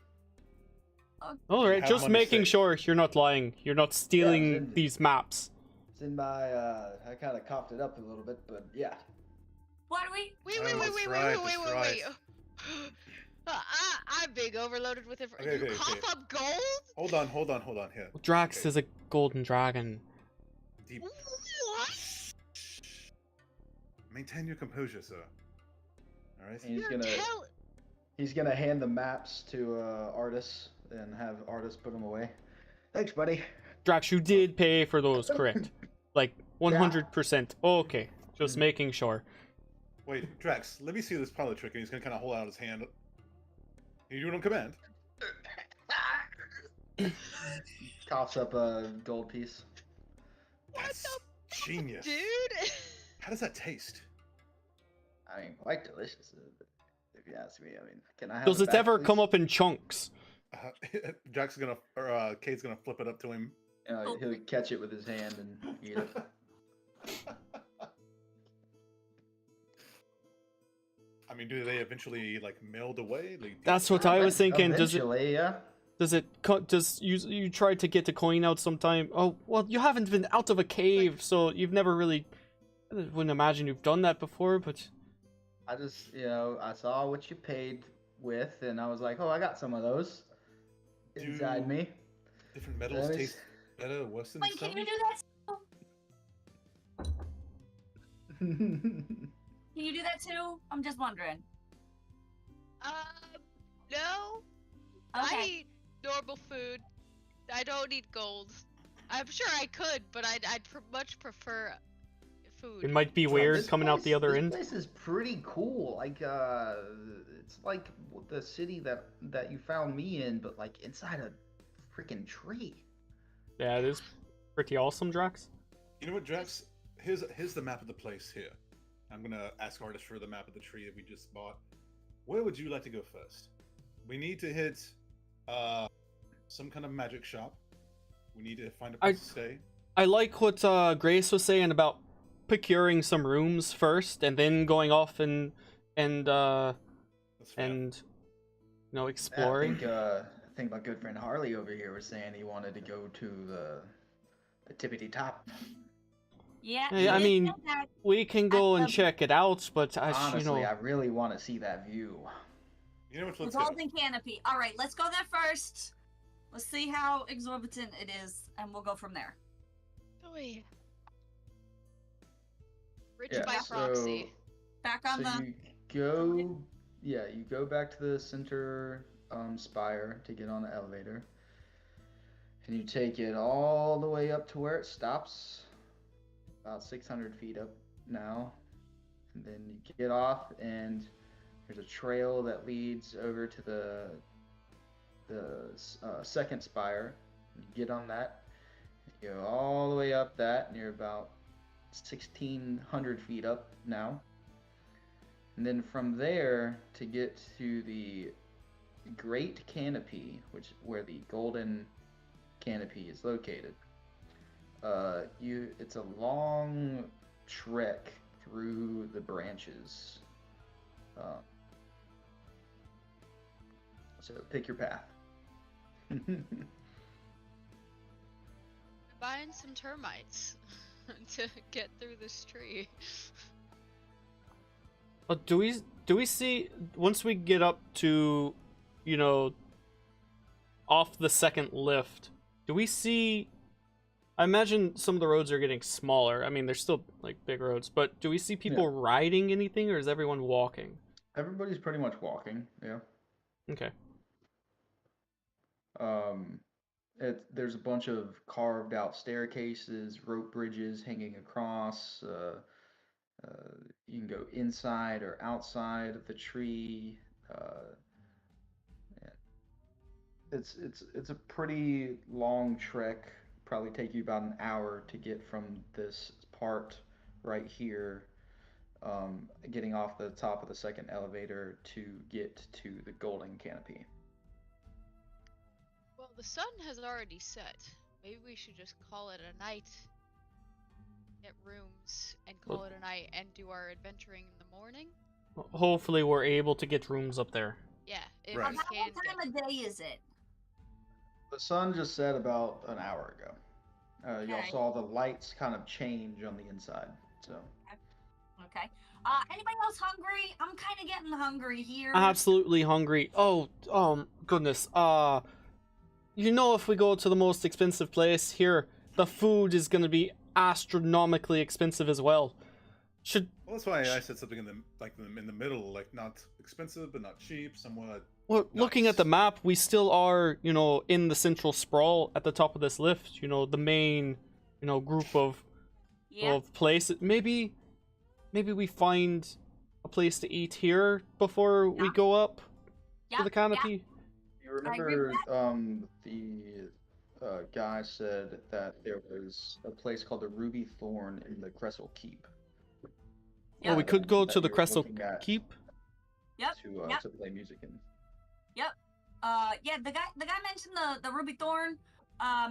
All right, have just money making saved. sure you're not lying. You're not stealing in- these maps. It's in my. I kind of coughed it up a little bit, but yeah. What do we? Wait, Oh, wait, wait, that's wait, right, wait, wait, that's wait, wait. right. I'm being overloaded with information. Okay, You okay, cough okay. up gold? Hold on here. Drax Okay. is a golden dragon. Deep. What? Maintain your composure, sir. All right. And he's You're gonna tell- he's gonna hand the maps to Artis and have Artis put them away. Thanks, buddy. Drax, you did pay for those, correct? Like 100%. Okay, just making sure. Wait, Drax, let me see this pilot trick, and he's gonna kind of hold out his hand. Can you do it on command? Coughs up a gold piece. What That's the genius. dude? How does that taste? I mean, quite delicious, if you ask me. I mean, can I have Does it back, ever please? come up in chunks? Drax is gonna, or Kate's gonna flip it up to him. He'll catch it with his hand and eat it. I mean, do they eventually like meld away? Like, That's what I was thinking. Does it? Eventually, yeah. Does you tried to get the coin out sometime? Oh well, you haven't been out of a cave, so you've never really. I wouldn't imagine you've done that before, but I just, I saw what you paid with, and I was like, oh, I got some of those inside me. different metals That is- taste better, worse than Wait, stone? can you do that? Can you do that too? I'm just wondering. No. I Okay. eat normal food. I don't eat gold. I'm sure I could, but I'd much prefer food. it might be This weird coming out the other this end. place is pretty cool. Like, it's like the city that you found me in, but like inside a freaking tree. Yeah, it is pretty awesome, Drax. You know what, Drax? Here's the map of the place here. I'm gonna ask Artist for the map of the tree that we just bought. Where would you like to go first? We need to hit some kind of magic shop. We need to find a place to stay. I like what Grace was saying about procuring some rooms first, and then going off and That's fair. exploring. I think my good friend Harley over here was saying he wanted to go to the tippity top. Yeah. Hey, I you mean, said that. We can go and Um, check it out, but Honestly, I really want to see that view. You know what? The Let's go. golden canopy. All right, let's go there first. Let's see how exorbitant it is, and we'll go from there. Oh yeah. Rich Yeah, by proxy. Back on So the. you go back to the center spire to get on the elevator, and you take it all the way up to where it stops, about 600 feet up now, and then you get off, and there's a trail that leads over to the second spire. You get on that, you go all the way up that, and you're about 1,600 feet up now. And then from there to get to the Great Canopy, where the golden canopy is located. It's a long trek through the branches. So pick your path. Buying some termites to get through this tree. Do we do we see once we get up to, you know, off the second lift? Do we see? I imagine some of the roads are getting smaller. I mean, they're still like big roads, but do we see people riding anything, or is everyone walking? Everybody's pretty much walking. Yeah. Okay. Um, there's a bunch of carved out staircases, rope bridges hanging across. You can go inside or outside of the tree. Uh, yeah. It's a pretty long trek. Probably take you about an hour to get from this part right here, getting off the top of the second elevator to get to the golden canopy. Well, the sun has already set. Maybe we should just call it a night, get rooms, and call it a night, and do our adventuring in the morning. Hopefully, we're able to get rooms up there. Yeah, if Right. we About can what time of day is it? The sun just set about an hour ago. Y'all Okay. saw the lights kind of change on the inside. So Okay. Anybody else hungry? I'm kind of getting hungry here. Absolutely hungry. Oh, goodness. You know, if we go to the most expensive place here, the food is going to be astronomically expensive as well. Should Well, that's why I said something in the middle, like not expensive but not cheap, somewhat. well, looking at the Nice. map, we still are, you know, in the central sprawl at the top of this lift. You know, the main, you know, group of Yeah. places. Maybe we find a place to eat here before we Yeah. go up to Yeah. the canopy. you I agree with remember the guy said that there was a place called the Ruby Thorn in the Cressel Keep. Yeah. Oh, we could go that to the you were Cressel looking at Keep. Yep. Yep. to play music in. Yep. Yeah. The guy mentioned the Ruby Thorn.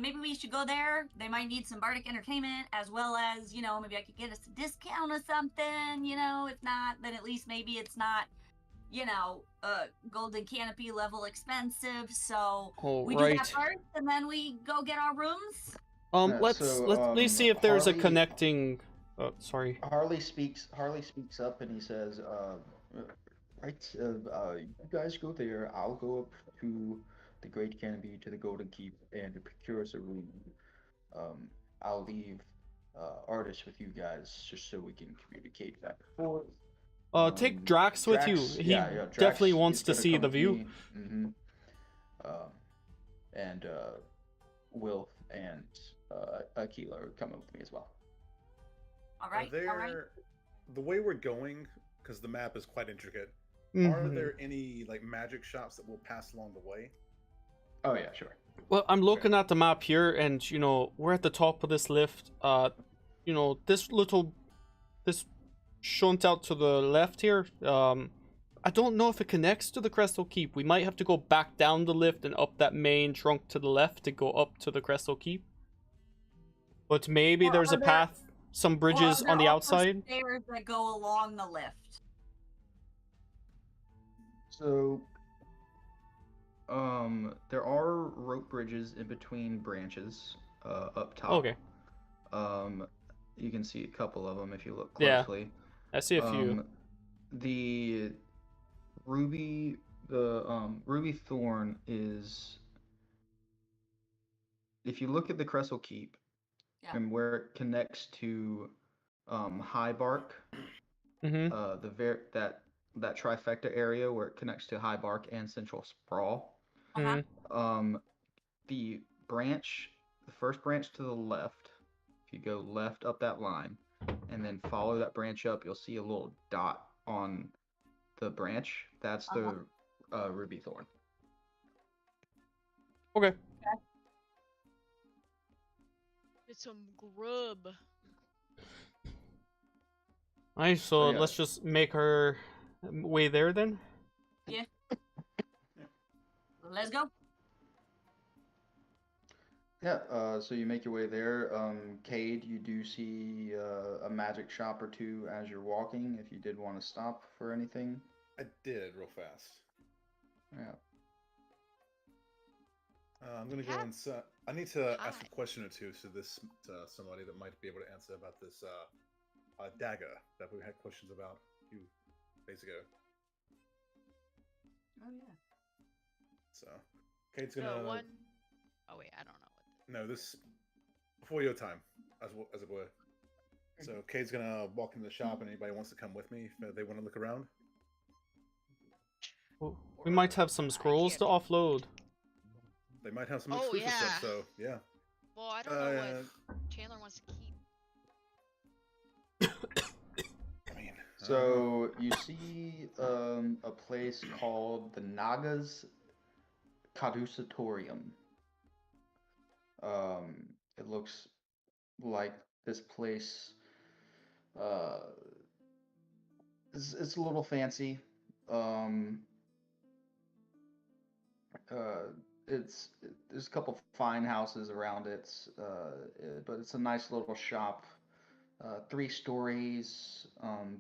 Maybe we should go there. They might need some bardic entertainment, as well as, you know, maybe I could get us a discount or something. You know, if not, then at least maybe it's not, you know, golden canopy level expensive. So Oh, we do that right. first, and then we go get our rooms. Let's see if there's a Harley- connecting. Sorry. Harley speaks up and he says, right, you guys go there. I'll go up to the Great Canopy to the Golden Keep and procure us a room. I'll leave artists with you guys just so we can communicate back and forth. Take Drax with you. He Drax definitely wants is to gonna see come the with view. me. And Wilf and Akila are coming with me as well. All right. Are there, All right. the way we're going, because the map is quite intricate, are Mhm. there any like magic shops that we'll pass along the way? Oh yeah, sure. Well, I'm looking at the map here, and you know we're at the top of this lift. You know this shunt out to the left here. I don't know if it connects to the Crystal Keep. We might have to go back down the lift and up that main trunk to the left to go up to the Crystal Keep. But maybe Or there's are a there- path, some bridges Or are on the there also outside. stairs that go along the lift. So, there are rope bridges in between branches, up top. Okay, You can see a couple of them if you look Yeah. closely. I see a few. The ruby, ruby thorn is. If you look at the Cressel Keep, Yeah. and where it connects to, High Bark, Mm-hmm. that trifecta area where it connects to High Bark and Central Sprawl. Uh-huh. Mm-hmm. The first branch to the left, if you go left up that line, and then follow that branch up, you'll see a little dot on the branch. That's the ruby thorn. Okay. Get some grub. Alright, so So, yeah. let's just make our way there then. Let's go. Yeah, so you make your way there. Cade, you do see a magic shop or two as you're walking, if you did want to stop for anything. I did real fast. Yeah. I'm gonna go Yeah. inside. I need to ask Hi. a question or two to somebody that might be able to answer about this dagger that we had questions about a few days ago. Oh yeah. So, Kate's No, gonna. one. Oh wait, I don't know what. No, this before your time, as it were. So, Kate's gonna walk into the shop, and anybody wants to come with me if they want to look around. Well, we might have some scrolls to offload. They might have some Oh, exclusive yeah. stuff. So, yeah. Well, I don't know what Chandler wants to keep. I mean, So you see a place called the Naga's Caducetorium. It looks like this place. Uh, it's a little fancy. Um, uh, there's a couple fine houses around it, but it's a nice little shop. 3 stories,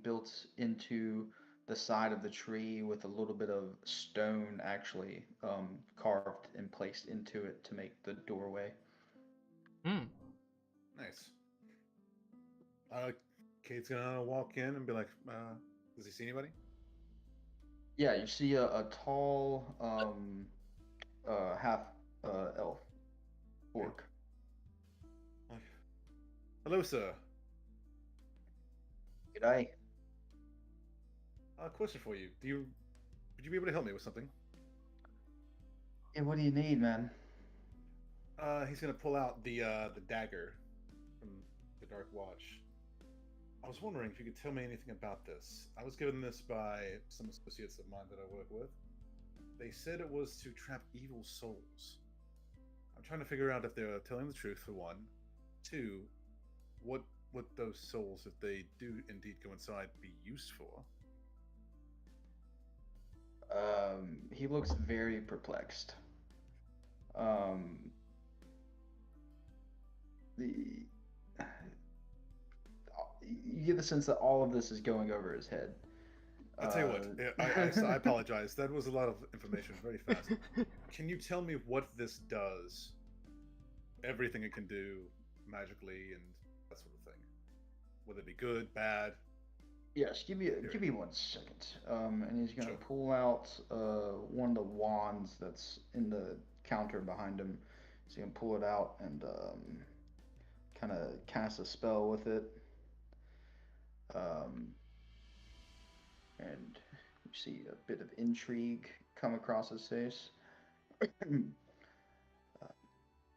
built into the side of the tree with a little bit of stone actually carved and placed into it to make the doorway. Hmm. nice. Kate's gonna walk in and be like, "Does he see anybody?" Yeah, you see a tall half elf orc. Like, hello, sir. G'day. Question for you. Would you be able to help me with something? Yeah, what do you need, man? He's gonna pull out the dagger from the Dark Watch. I was wondering if you could tell me anything about this. I was given this by some associates of mine that I work with. They said it was to trap evil souls. I'm trying to figure out if they're telling the truth, for one. Two, what would those souls, if they do indeed go inside, be used for? He looks very perplexed. Um, the you get the sense that all of this is going over his head. I'll tell you what, I apologize. That was a lot of information very fast. Can you tell me what this does? Everything it can do magically and that sort of thing. Whether it be good, bad. Yes, give me 1 second. And he's gonna Sure. pull out one of the wands that's in the counter behind him. He's gonna pull it out and kind of cast a spell with it. Um, and you see a bit of intrigue come across his face.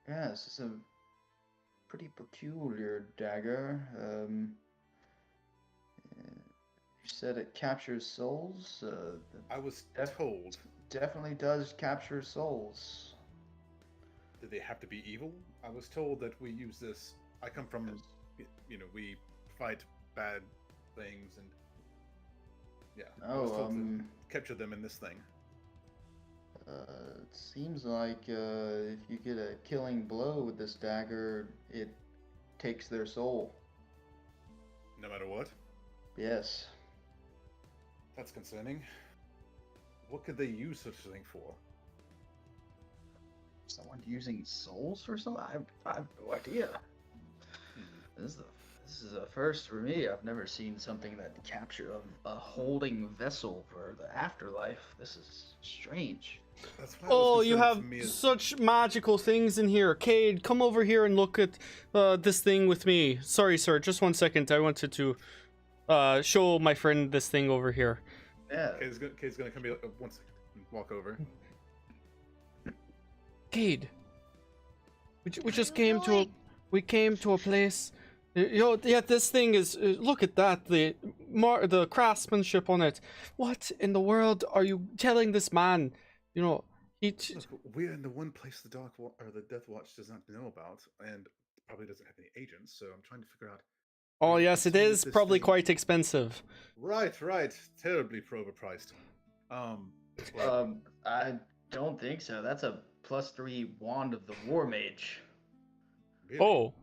Yeah, this is a pretty peculiar dagger. You said it captures souls. I was Def- told. Definitely does capture souls. Did they have to be evil? I was told that we use this. I come from, we fight bad things and yeah. I was told to capture them in this thing. It seems like if you get a killing blow with this dagger, it takes their soul. No matter what. Yes. That's concerning. What could they use such a thing for? Someone using souls for something? I have no idea. This is a first for me. I've never seen something that capture a holding vessel for the afterlife. This is strange. That's why I was Oh, you considered have to me as- such magical things in here. Cade, come over here and look at this thing with me. Sorry, sir, just 1 second. I wanted to show my friend this thing over here. Yeah. Kate's gonna come here 1 second and walk over. Cade, we just you came doing? we came to a place. Yeah, this thing is. Look at that, the craftsmanship on it. What in the world are you telling this man? Look, we're in the one place the Death Watch does not know about, and probably doesn't have any agents. So I'm trying to figure out. Oh where you yes, can it see is this probably thing- quite expensive. Right, terribly overpriced. But I don't think so. That's a +3 wand of the War Mage. really, Oh.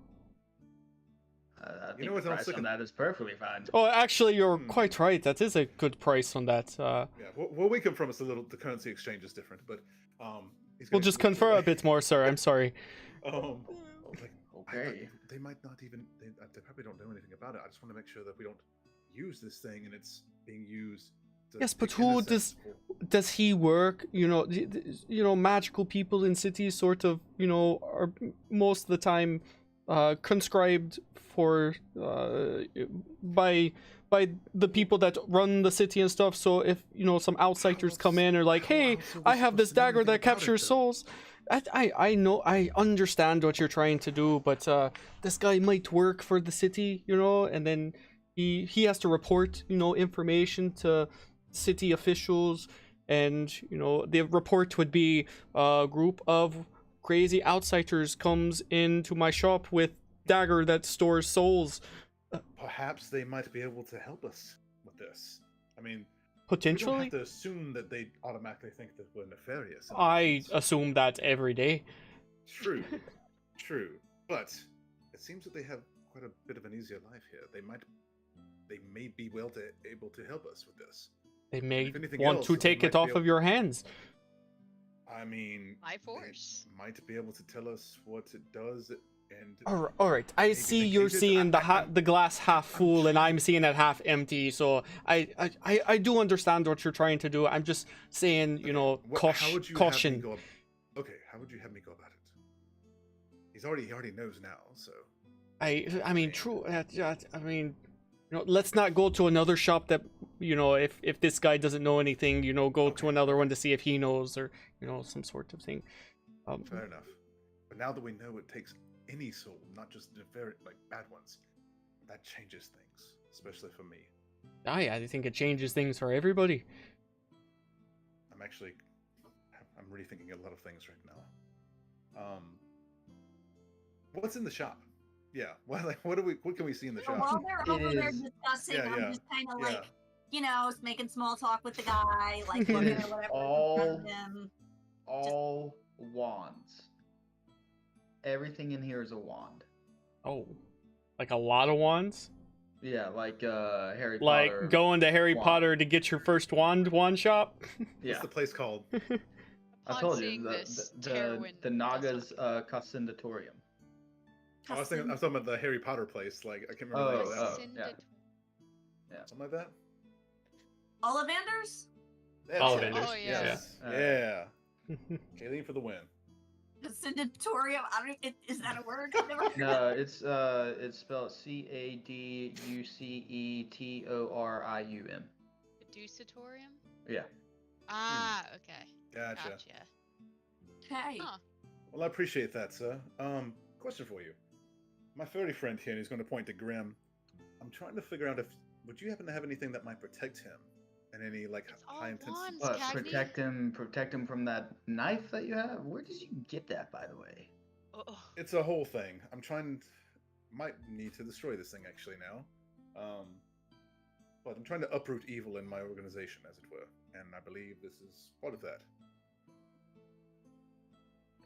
I You think know what, the I'm price sick on of- that is perfectly fine. Oh, actually, you're quite right. That is a good price on that. yeah, where we come from, the currency exchange is different, but he's We'll gonna just look your confer way. a bit more, sir. I'm sorry. Like, Okay. they might not even. They probably don't know anything about it. I just want to make sure that we don't use this thing and it's being used Yes, but in a who sense, does he work? Magical people in cities sort of, are most of the time conscribed for by the people that run the city and stuff. So if some outsiders come in or like, hey, else are we I have supposed this to know dagger anything that about it, captures though? souls. I know, I understand what you're trying to do, but this guy might work for the city, and then he has to report information to city officials, and the report would be a group of crazy outsiders comes into my shop with dagger that stores souls. Perhaps they might be able to help us with this. I mean, we don't Potentially, have to assume that they automatically think that we're nefarious. I assume that every day. True, true. But it seems that they have quite a bit of an easier life here. They may be able to help us with this. They And may if anything want else, to they take might it be off able- of your hands. I mean, By they force. might be able to tell us what it does, and All right. I maybe see negate you're it. seeing the glass half I'm full, and trying- I'm seeing it half empty. So I do understand what you're trying to do. I'm just saying, how would you have me caution. Okay, how would you have me go about it? He already knows now, so I mean, true. I mean, let's not go to another shop that, if this guy doesn't know anything, go to Okay. another one to see if he knows, or some sort of thing. fair enough. But now that we know it takes any soul, not just the very bad ones, that changes things, especially for me. I think it changes things for everybody. I'm rethinking a lot of things right now. What's in the shop? Yeah, what can we see in the So shop? while they're It over there is- discussing, Yeah, I'm yeah, just kind of yeah. making small talk with the guy, like looking at whatever All- in front of him. All wands. Everything in here is a wand. Oh, like a lot of wands. Yeah, like Harry Like Potter. going to Harry wand. Potter to get your first wand shop. Yeah, What's the place called? I Upon told you seeing this, the Terwin the does Naga's not- Cassindatorium. I was talking about the Harry Potter place. I can't remember the name of that. Rescinded- Something like that. Ollivanders? That's it. Ollivanders. Oh, yeah. Yes. Yeah. Yeah. Kayleen for the win. Synditorium? Is that a word? I've never heard No, it's spelled Cadesetorium. Caducetorium? Yeah. Ah, okay. Gotcha. Okay. Huh. Well, I appreciate that, sir. Question for you. My furry friend here, and he's going to point to Grim. I'm trying to figure out would you happen to have anything that might protect him in any It's all high intensity? wands. What, Cagney? protect him from that knife that you have? Where did you get that, by the way? Oh, It's a whole thing. Might need to destroy this thing actually now. But I'm trying to uproot evil in my organization, as it were, and I believe this is part of that.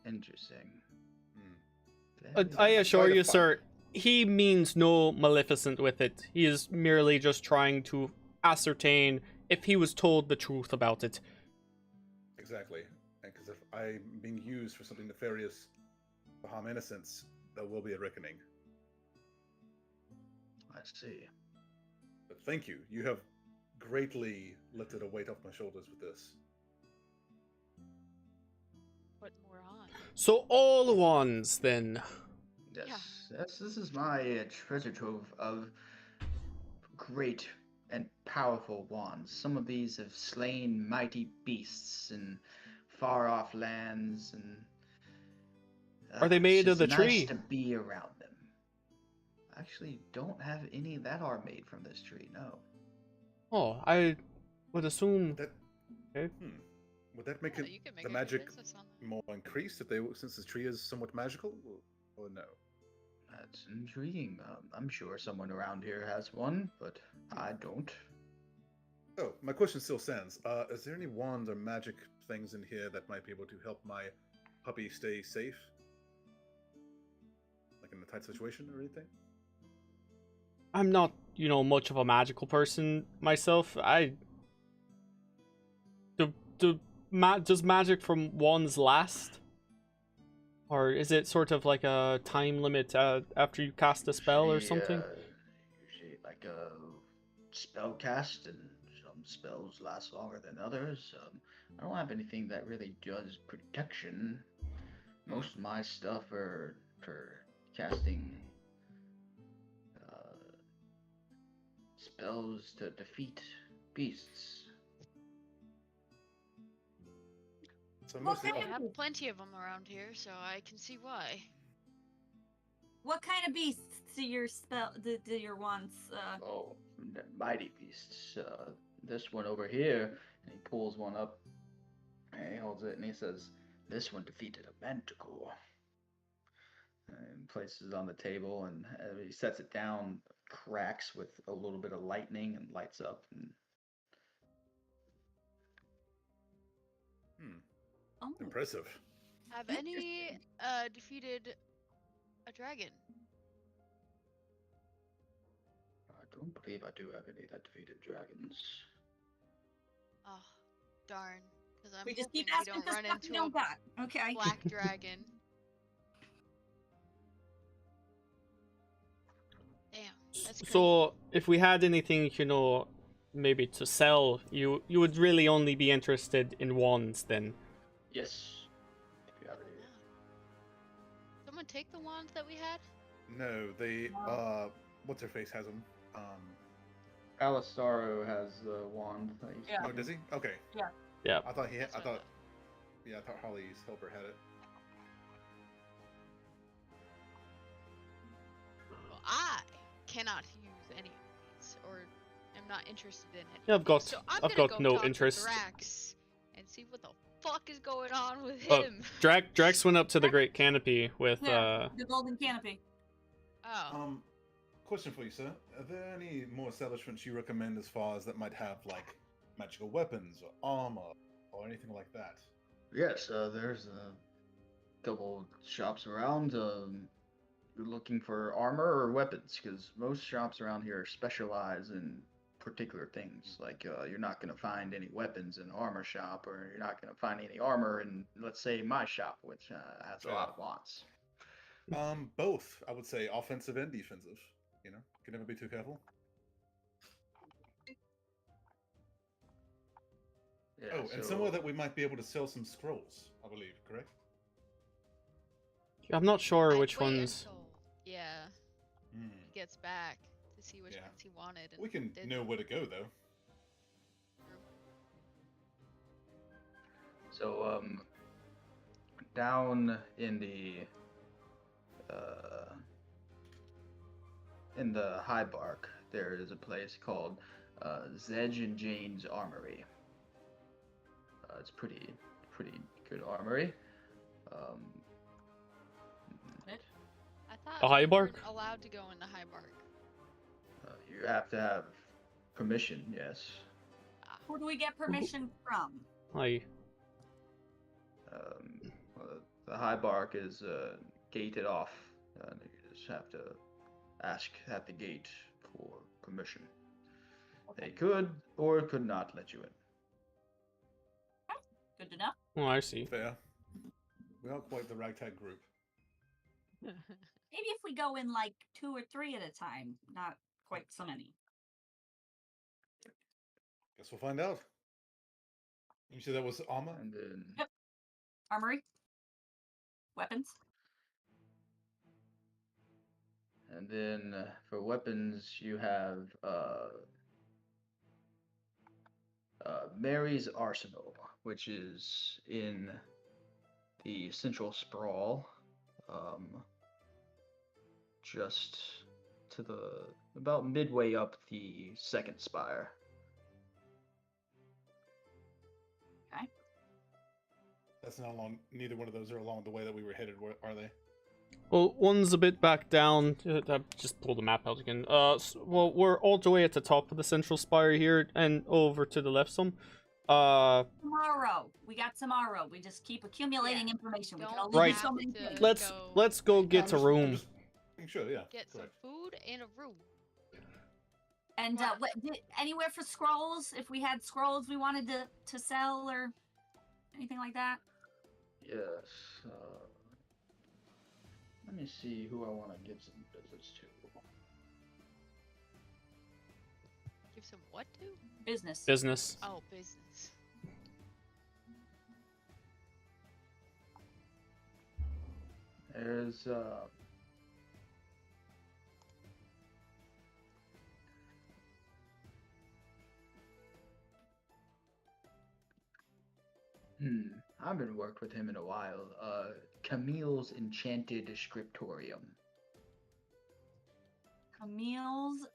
Interesting. Hmm. That is I assure Try to you, find- sir, he means no maleficent with it. He is merely just trying to ascertain if he was told the truth about it. Exactly. Because if I'm being used for something nefarious to harm innocents, there will be a reckoning. I see. But thank you. You have greatly lifted a weight off my shoulders with this. put more on. So all wands, then. Yes, Yeah. yes. This is my treasure trove of great and powerful wands. Some of these have slain mighty beasts in far-off lands, and Are they it's made of just the nice tree? to be around them. I actually don't have any that are made from this tree. No. Oh, I would assume. That Okay. Would that make Yeah, it you can make the a good magic business on that. more increased since the tree is somewhat magical, or no? That's intriguing. I'm sure someone around here has one, but I don't. Oh, my question still stands. Is there any wands or magic things in here that might be able to help my puppy stay safe? Like in a tight situation or anything? I'm not, much of a magical person myself. Does magic from wands last? Or is it sort of like a time limit after you cast a spell or Usually, something? Usually like a spell cast, and Some spells last longer than others. I don't have anything that really does protection. Most of my stuff are for casting uh, spells to defeat beasts. So mostly. Okay. We have plenty of them around here, so I can see why. What kind of beasts do your do your wands? Oh, mighty beasts. This one over here, and he pulls one up, and he holds it, and he says, "This one defeated a manticore." And places it on the table, and he sets it down, cracks with a little bit of lightning, and lights up. And Oh, Impressive. Have any defeated a dragon? I don't believe I do have any that defeated dragons. Oh, darn. Because I'm we just hoping keep we asking don't for run stuff into we a don't got. Okay. black dragon. Damn, that's crazy. So if we had anything, maybe to sell, you would really only be interested in wands then. Yes. If you have any. Someone take the wands that we had? No, they. What's her face has them. Alisaro has the wand. That he's Yeah. Oh, using. does he? Okay. Yeah. I thought he had. That's I what I thought. Yeah, I thought Holly's helper had it. Well, I cannot use any of these, or am not interested in any. Yeah, of these, so I'm I've gonna got go no talk interest. to Drax and see what the fuck is going on with Oh, him. Drax went up to the Great Canopy with Yeah, the golden canopy. Oh, Question for you, sir. Are there any more establishments you recommend as far as that might have like magical weapons or armor or anything like that? Yes, there's a couple shops around. You're looking for armor or weapons, because most shops around here specialize in particular things. Like you're not going to find any weapons in an armor shop, or you're not going to find any armor in, let's say, my shop, which has a lot of wands. Both. I would say offensive and defensive. You know, can never be too careful. Yeah, Oh, and somewhere that we might be able to sell some scrolls, I believe, correct? I'm not sure I'd which wait ones. until, yeah, he gets back to see which Yeah. ones he wanted. And We can did know where to go, though. So down in the High Bark, there is a place called Zedge and Jane's Armory. It's pretty good armory. I thought The High we Bark? weren't allowed to go in the High Bark. You have to have permission, yes. Who do we get permission from? I Well, the High Bark is gated off. You just have to ask at the gate for permission. They could or could not let you in. Good to know. Oh, I see. Fair. We are quite the ragtag group. Maybe if we go in like 2 or 3 at a time, not quite so many. Guess we'll find out. You said that was armor? And then Yep. Armory. Weapons. For weapons, you have Mary's Arsenal, which is in the Central Sprawl, just to the about midway up the second spire. That's not along. Neither one of those are along the way that we were headed. Are they? Well, one's a bit back down. I just pulled the map out again. Well, we're all the way at the top of the central spire here, and over to the left some. Tomorrow. We got tomorrow. We just keep accumulating information. We can Don't only Right. do so have many to things. Let's go right get now. a room. Sure, yeah. Get some correct. food and a room. And anywhere for scrolls? If we had scrolls we wanted to sell or anything like that? Yes. Let me see who I want to give some business to. Give some what to? Business. Business. Oh, business. There's I haven't worked with him in a while. Camille's Enchanted Scriptorium. Camille's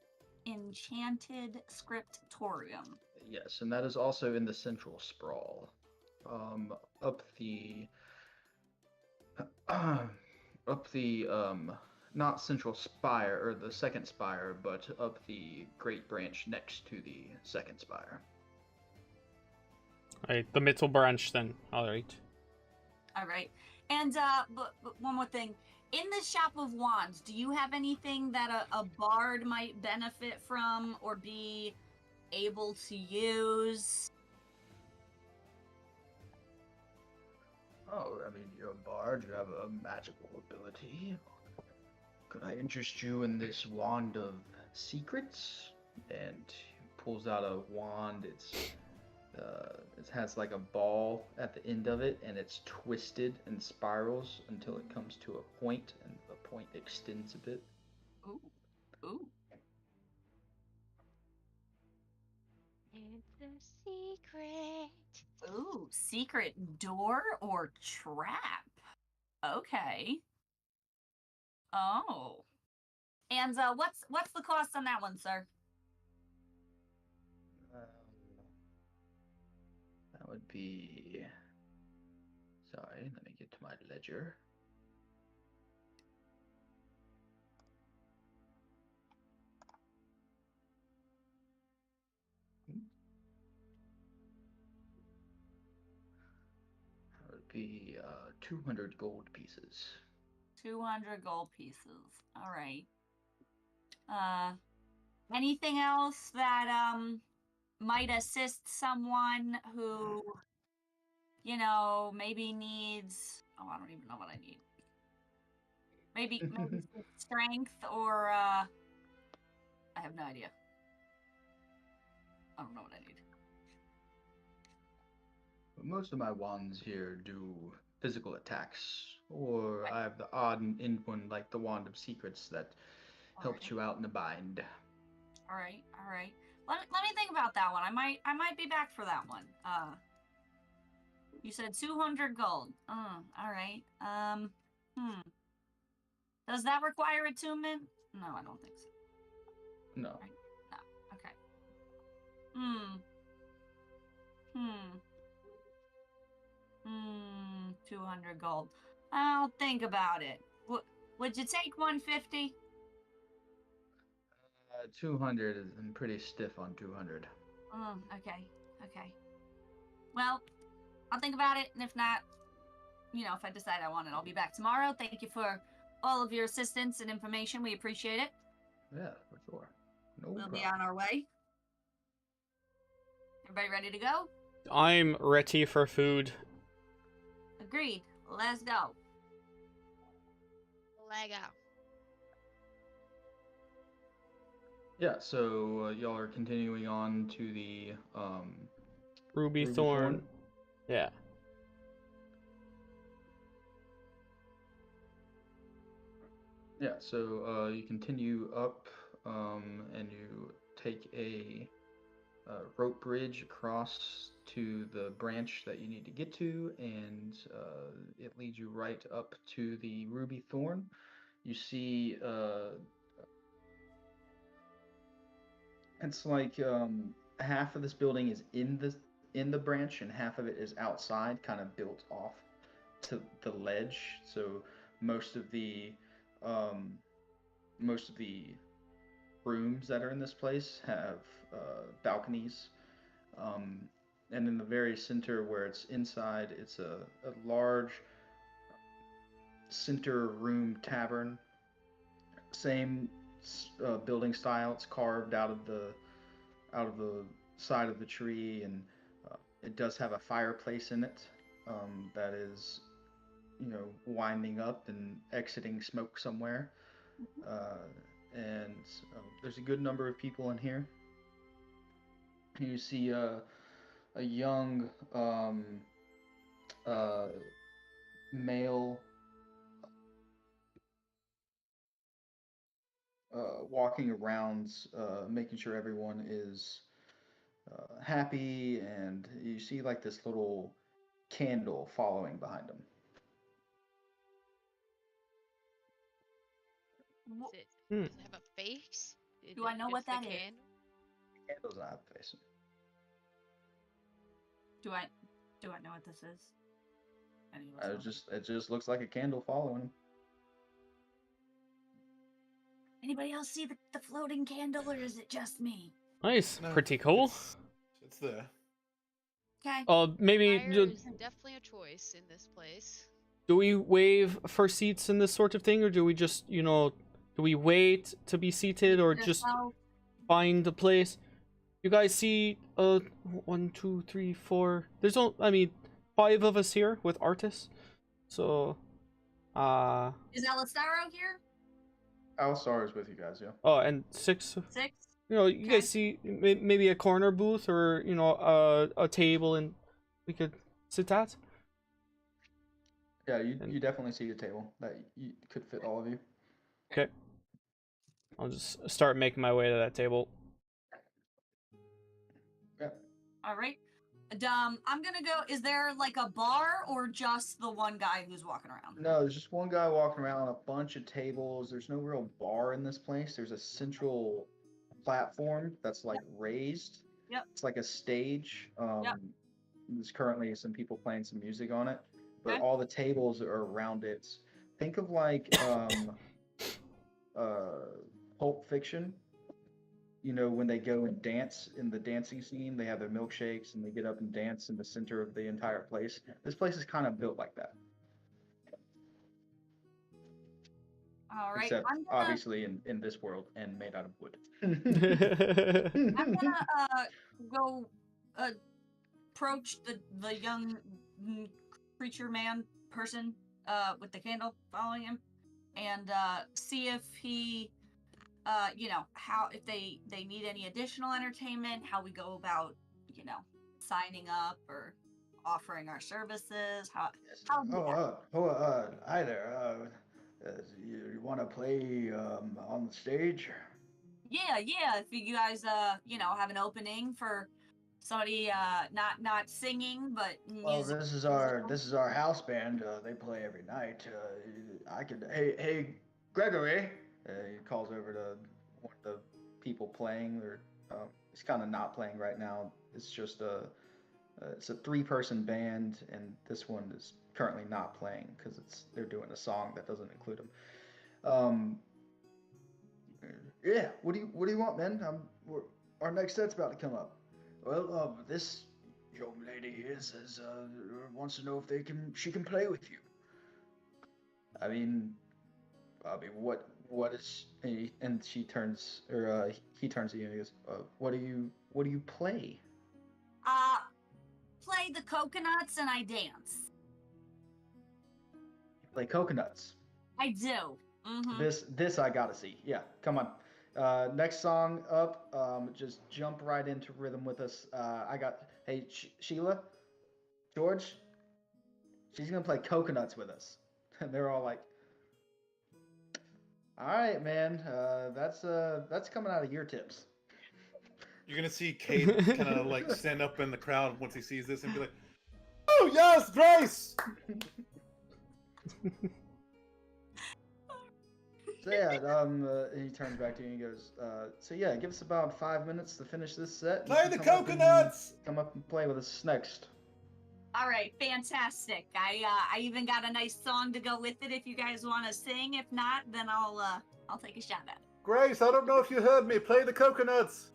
Enchanted Scriptorium. Yes, and that is also in the Central Sprawl. Up the up the not Central Spire or the Second Spire, but up the Great Branch next to the Second Spire. Right, the middle branch then. Alright. All right. And but one more thing. In the shop of wands, do you have anything that a bard might benefit from or be able to use? Oh, I mean, you're a bard, you have a magical ability. Could I interest you in this wand of secrets? And he pulls out a wand. It has like a ball at the end of it, and it's twisted and spirals until it comes to a point, and the point extends a bit. Ooh. Ooh. It's a secret. Ooh, secret door or trap. Okay. Oh. And what's the cost on that one, sir? That would be. Sorry, let me get to my ledger. That would be 200 gold pieces. 200 gold pieces. All right. Anything else that might assist someone who, maybe needs, oh, I don't even know what I need. Maybe some strength or I have no idea. I don't know what I need. Most of my wands here do physical attacks, or I have the odd end one like the Wand of Secrets that helps you out in a bind. All right. Let me think about that one. I might be back for that one. You said 200 gold. All right. Does that require attunement? No, I don't think so. No. Right? No. Okay. 200 gold. I'll think about it. Would you take 150? 200 is I'm pretty stiff on 200. Okay. Well, I'll think about it, and if not, if I decide I want it, I'll be back tomorrow. Thank you for all of your assistance and information. We appreciate it. Yeah, for sure. No We'll problem. be on our way. Everybody ready to go? I'm ready for food. Agreed. Let's go. Leg out. Yeah, so y'all are continuing on to the Ruby Thorn. Yeah. Yeah, so you continue up and you take a rope bridge across to the branch that you need to get to, and it leads you right up to the Ruby Thorn. You see it's like half of this building is in the branch and half of it is outside, kind of built off to the ledge. So most of the um, most of the rooms that are in this place have balconies. And in the very center where it's inside, it's a large center room tavern. Same building style. It's carved out of the side of the tree, and it does have a fireplace in it that is, winding up and exiting smoke somewhere. And there's a good number of people in here. You see a young uh, male walking around, making sure everyone is happy, and you see like this little candle following behind him. Wh- Hmm. Does it have a face? Is Do I it know what just a that is? candle? The candle does not have a face. Do I know what this is? Any of us know? It just looks like a candle following him. Anybody else see the floating candle, or is it just me? Nice, No, pretty cool. It's there. Okay. Maybe Fire is definitely a choice in this place. do we waive for seats in this sort of thing, or do we just, do we wait to be seated, or just find a place? You guys see, 1, 2, 3, 4. There's I mean, 5 of us here with Artis. So, Is Alistaro here? Alistar is with you guys, yeah. oh, and 6. 6? You Okay. guys see maybe a corner booth, or a table, and we could sit at. Yeah, you definitely see a table that could fit all of you. Okay. I'll just start making my way to that table. Yeah. All right. I'm gonna go. Is there like a bar or just the one guy who's walking around? No, there's just one guy walking around, a bunch of tables. There's no real bar in this place. There's a central platform that's like raised. Yep. It's like a stage. Yep. There's currently some people playing some music on it, but Okay. all the tables are around it. Think of like Pulp Fiction. You know, when they go and dance in the dancing scene, they have their milkshakes and they get up and dance in the center of the entire place. This place is kind of built like that. All right. Except I'm gonna, obviously in this world and made out of wood. I'm gonna go approach the young creature man person with the candle following him, and see if he how if they need any additional entertainment, how we go about signing up or offering our services, how Hi there. You want to play on the stage? yeah, if you guys have an opening for somebody not singing but Well, music. this is our house band. They play every night. I could. Hey, Gregory. He calls over to one of the people playing. Or he's kind of not playing right now. It's just it's a 3-person band, and this one is currently not playing because they're doing a song that doesn't include him. Yeah. What do you want, man? Our next set's about to come up. Well, this young lady wants to know if she can play with you. I mean, what is? And she turns, or he turns to you and he goes, what do you play? Play the coconuts and I dance. You play coconuts. I do. Mm-hmm. This I gotta see. Yeah, come on. Next song up. Just jump right into rhythm with us. Hey, Sheila, George. She's gonna play coconuts with us. And they're all like, all right, man. That's coming out of your tips. You're gonna see Kate kind of like stand up in the crowd once he sees this and be like, "Oh yes, Grace!" So yeah, he turns back to you and he goes, so yeah, give us about 5 minutes to finish this set. and Play you the come up and- coconuts! Come up and play with us next. All right, fantastic. I even got a nice song to go with it if you guys want to sing. If not, then I'll take a shot at it. Grace, I don't know if you heard me. Play the coconuts.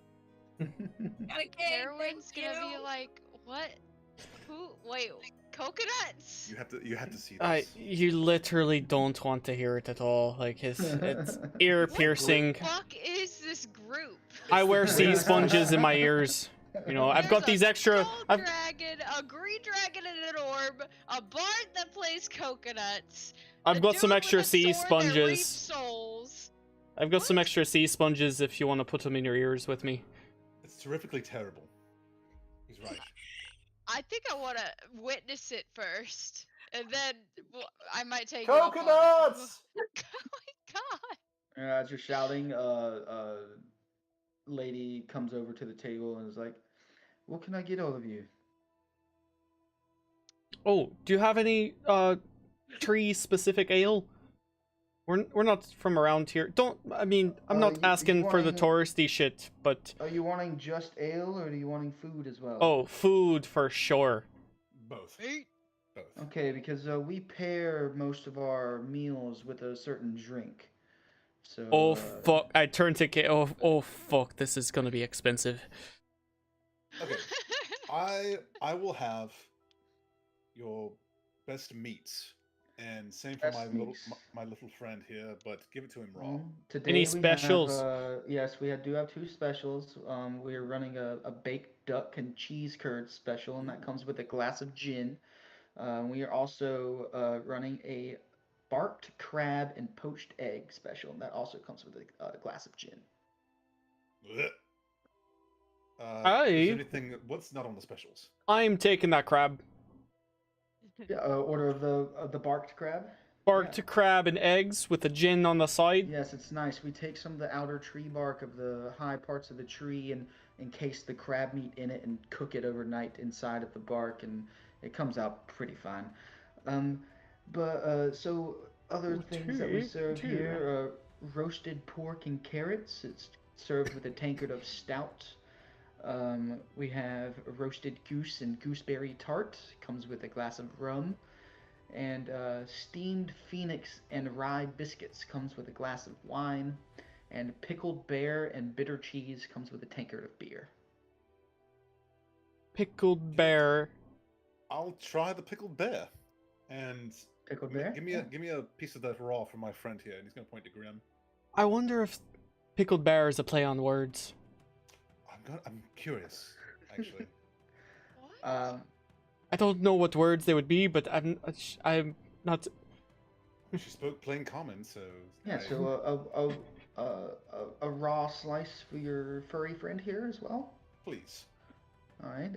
Okay, Everyone's thank gonna you. be like, what? Who? Wait, coconuts? You have to see this. You literally don't want to hear it at all. Like it's ear piercing. What the fuck is this group? I wear sea sponges in my ears. I've got these extra. Skull dragon, a green dragon and an orb, a bard that plays coconuts. I've got some dude extra with a sea sword that reaps sponges. Souls. I've got some extra sea sponges if you want to put them in your ears with me. It's terrifically terrible. He's right. I think I want to witness it first, and then I might take you up on it. Coconuts! Oh my god! As you're shouting, lady comes over to the table and is like, "What can I get all of you?" Oh, do you have any tree specific ale? We're not from around here. Don't I mean I'm not you asking for the wanting- touristy shit, but Are you wanting just ale or are you wanting food as well? oh, food for sure. Both. Meat. Both. Okay, because we pair most of our meals with a certain drink. So. Oh fuck! I turned to K. Oh fuck! This is gonna be expensive. Okay. I will have your best meats, and same for Best meats. my little friend here, but give it to him raw. Today Any we specials? have, yes, do have two specials. We're running a baked duck and cheese curd special, and that comes with a glass of gin. We are also running a barked crab and poached egg special, and that also comes with a glass of gin. Blech. Is Aye. there anything? What's not on the specials? I'm taking that crab. Yeah, order of the barked crab. Barked Yeah. crab and eggs with the gin on the side. Yes, it's nice. We take some of the outer tree bark of the high parts of the tree and encase the crab meat in it and cook it overnight inside of the bark, and it comes out pretty fine. So other things that we serve here roasted pork and carrots. It's served with a tankard of stout. We have roasted goose and gooseberry tart. Comes with a glass of rum. And steamed phoenix and rye biscuits comes with a glass of wine. And pickled bear and bitter cheese comes with a tankard of beer. Pickled bear. I'll try the pickled bear, and Pickled bear? give me a piece of that raw from my friend here, and he's gonna point to Grim. I wonder if pickled bear is a play on words. I'm curious, actually. What? I don't know what words they would be, but I'm not. She spoke plain common, so Yeah, so a raw slice for your furry friend here as well. please. All right.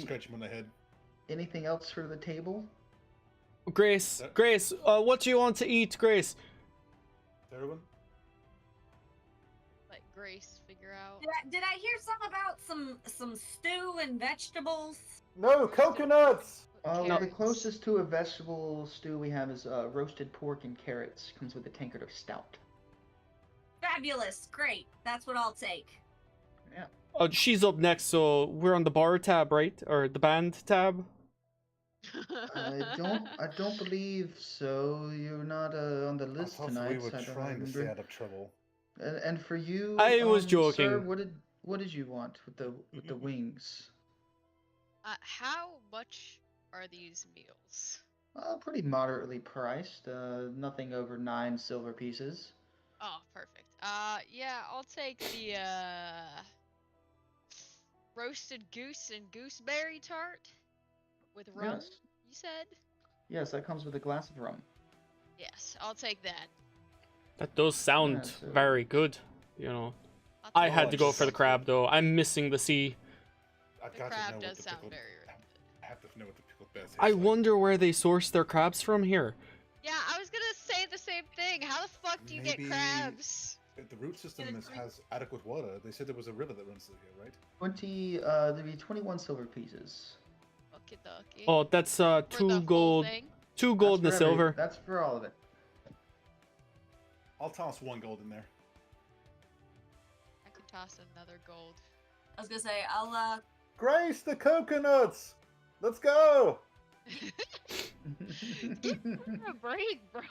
Scratch him on the head. Anything else for the table? Grace, what do you want to eat, Grace? Everyone? Let Grace figure out. Did I hear something about some stew and vegetables? No, coconuts! The Carrots. closest to a vegetable stew we have is roasted pork and carrots. Comes with a tankard of stout. Fabulous, great. That's what I'll take. She's up next, so we're on the bar tab, right? Or the band tab? I don't believe so. You're not on the I list thought tonight. we were so I don't trying to stay remember. out of trouble. And for you, I was joking. Sir, what did you want with the wings? How much are these meals? Pretty moderately priced. Nothing over 9 silver pieces. Oh, perfect. Yeah, I'll take the roasted goose and gooseberry tart with rum. Yes. You said? Yes, that comes with a glass of rum. Yes, I'll take that. That does sound Yeah, so- very good. You know, I'll I take had Oh, to go it's for the so crab though. I'm missing the sea. I've The got to crab know does what the sound pickled, very I have to know what the pickled bear tastes I like. wonder where they source their crabs from here. Yeah, I was gonna say the same thing. How the fuck do you get Maybe- crabs? If the root system Gonna is, drink- has adequate water. They said there was a river that runs through here, right? 20. There'd be 21 silver pieces. Okie dokie. Oh, that's For the two whole gold, thing? two gold and a That's for silver. That's for all of it. I'll toss 1 gold in there. I could toss another gold. I was gonna say I'll Grace, the coconuts! Let's go! Give her a break, bro.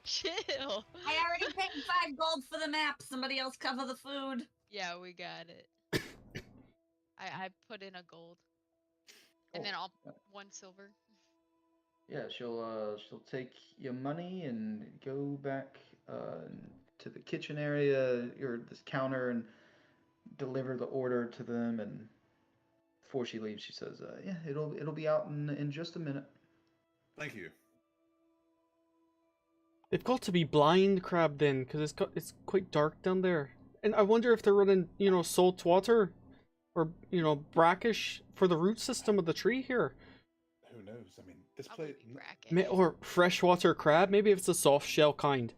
Chill. I already paid 5 gold for the map. Somebody else cover the food. Yeah, we got it. I put in a gold. And then I'll 1 silver. Yeah, she'll take your money and go back to the kitchen area or this counter and deliver the order to them. And before she leaves, she says, "Yeah, it'll be out in just a minute." Thank you. They've got to be blind crab then, because it's quite dark down there. And I wonder if they're running, salt water. or brackish for the root system of the tree here. Who knows? I mean, this Probably place. be brackish. Or freshwater crab. Maybe if it's a soft shell kind.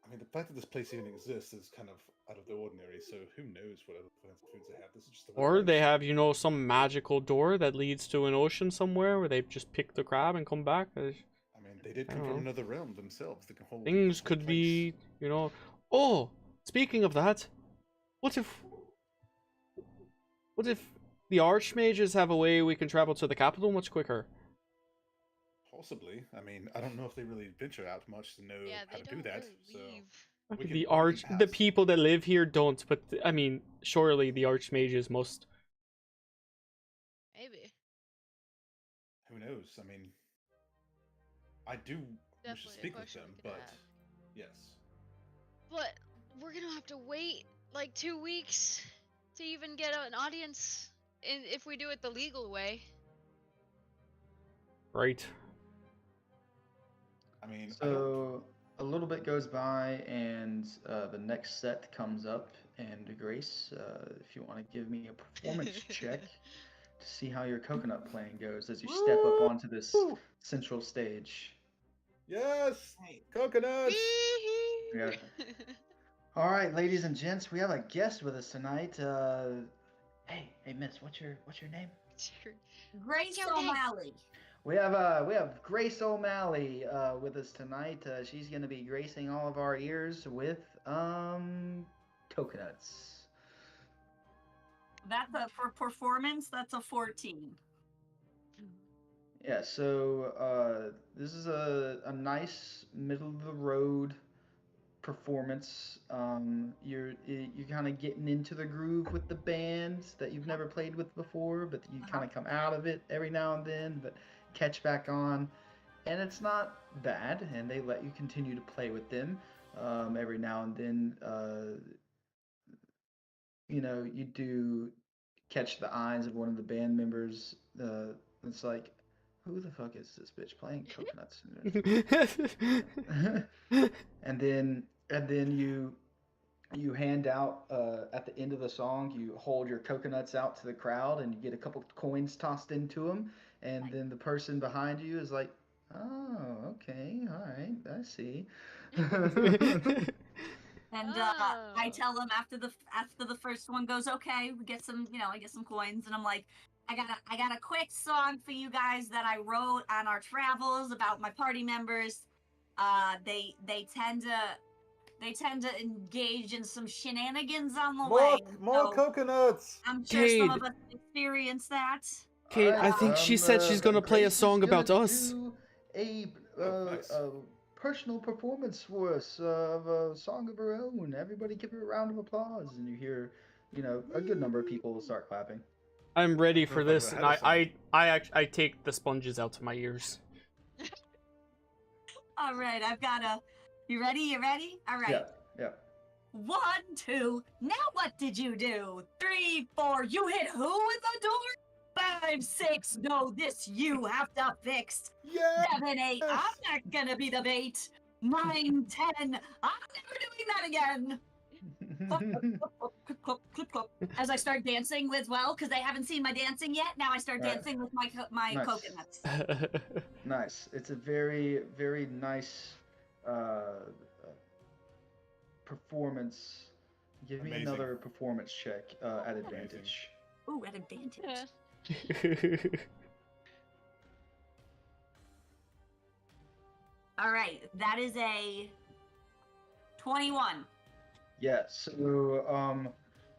I mean, the fact that this place even exists is kind of out of the ordinary. So who knows what other fancy foods they have? This is just the Or way they have, some magical door that leads to an ocean somewhere where they just pick the crab and come back. I mean, they did I come don't from know. another realm themselves. The whole Things whole could place. be, Oh, speaking of that, what if the archmages have a way we can travel to the capital much quicker? Possibly. I mean, I don't know if they really venture out much to know Yeah, how they to do don't that. really So leave. we can, The we can the pass. people that live here don't, but I mean, surely the archmages must. Maybe. Who knows? I mean, I do wish to Definitely a speak with question them, we could but ask. yes. But we're gonna have to wait like 2 weeks to even get an audience if we do it the legal way. Right. I mean, I don't. So a little bit goes by, and the next set comes up. And Grace, if you want to give me a performance check to see how your coconut playing goes as you step up onto this Woo! central stage. Yes, Right. coconuts. Yeah. All right, ladies and gents, we have a guest with us tonight. Hey, Miss, what's your name? Grace your name? O'Malley. We have Grace O'Malley with us tonight. She's gonna be gracing all of our ears with coconuts. That's for performance. That's a 14. Yeah, so this is a nice middle of the road performance. You're kind of getting into the groove with the band that you've never played with before, but you kind of come out of it every now and then, but catch back on, and it's not bad. And they let you continue to play with them every now and then. You do catch the eyes of one of the band members. It's like, who the fuck is this bitch playing coconuts? and then you hand out at the end of the song, you hold your coconuts out to the crowd, and you get a couple coins tossed into them, and then the person behind you is like, oh, okay, all right, I see. And Oh. I tell them after the first one goes, okay, we get some, I get some coins, and I'm like, I got a quick song for you guys that I wrote on our travels about my party members. They tend to engage in some shenanigans on the way. More So coconuts. I'm sure some Cade. of us experience that. Kate, I think she said she's gonna play a Grace is song about gonna us. do a Nice. personal performance for us of a song of her own. Everybody give her a round of applause, and you hear, a good number of people start clapping. I'm ready don't for know if I've this, ever and had a I take the sponges out of my ears. All right, I've got a. You ready? You ready? All right. Yeah. 1, 2. Now what did you do? 3, 4. You hit who with the door? 5, 6. No, this you have to fix. Yes. 7, 8. I'm not gonna be the bait. 9, 10. I'm never doing that again. Clip, clip, clip, clip. As I start dancing as well, because they haven't seen my dancing yet. Now I start Right. dancing with my Nice. coconuts. Nice. It's a very, very nice performance. Give me Amazing. another performance check at advantage. Ooh, at advantage. All right, that is a 21. Yeah, so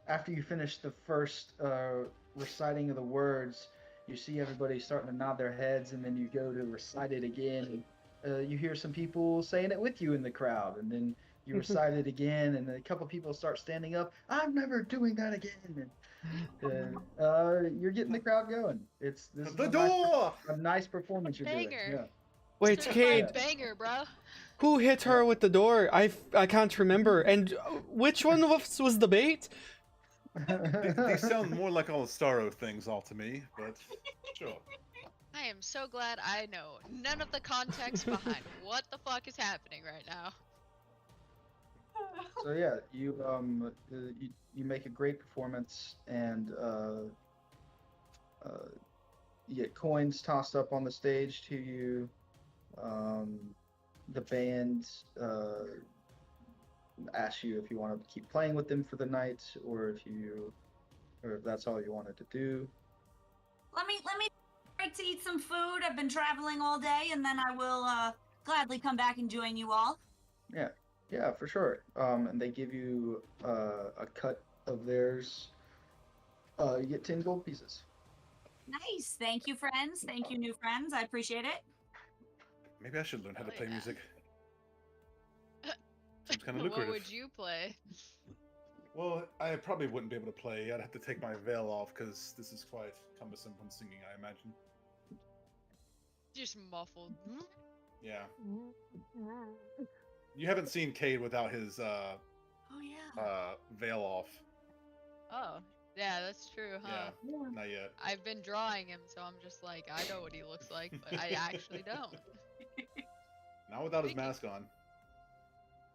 after you finish the first reciting of the words, you see everybody starting to nod their heads, and then you go to recite it again, and you hear some people saying it with you in the crowd, and then you recite it again, and a couple people start standing up. I'm never doing that again. And you're getting the crowd going. This is The a door. a nice performance you're doing. Banger. Yeah. Wait, Kate, Certified banger, bro. who hit her with the door? I can't remember. And which one of us was the bait? They sound more like all the Starro things all to me, but sure. I am so glad I know none of the context behind what the fuck is happening right now. So yeah, you make a great performance, and You get coins tossed up on the stage to you. The band asks you if you want to keep playing with them for the night, or if that's all you wanted to do. Let me break to eat some food. I've been traveling all day, and then I will gladly come back and join you all. Yeah, for sure. And they give you a cut of theirs. You get 10 gold pieces. Nice. Thank you, friends. Thank you, new friends. I appreciate it. Maybe I should learn how to Oh, play yeah. music. Seems kind of What lucrative. would you play? Well, I probably wouldn't be able to play. I'd have to take my veil off because this is quite cumbersome when singing, I imagine. Just muffled. Yeah. You haven't seen Cade without his Oh yeah. veil off. Oh, yeah, that's true, huh? Yeah, not yet. I've been drawing him, so I'm just like, I know what he looks like, but I actually don't. Not without his Thank you. mask on.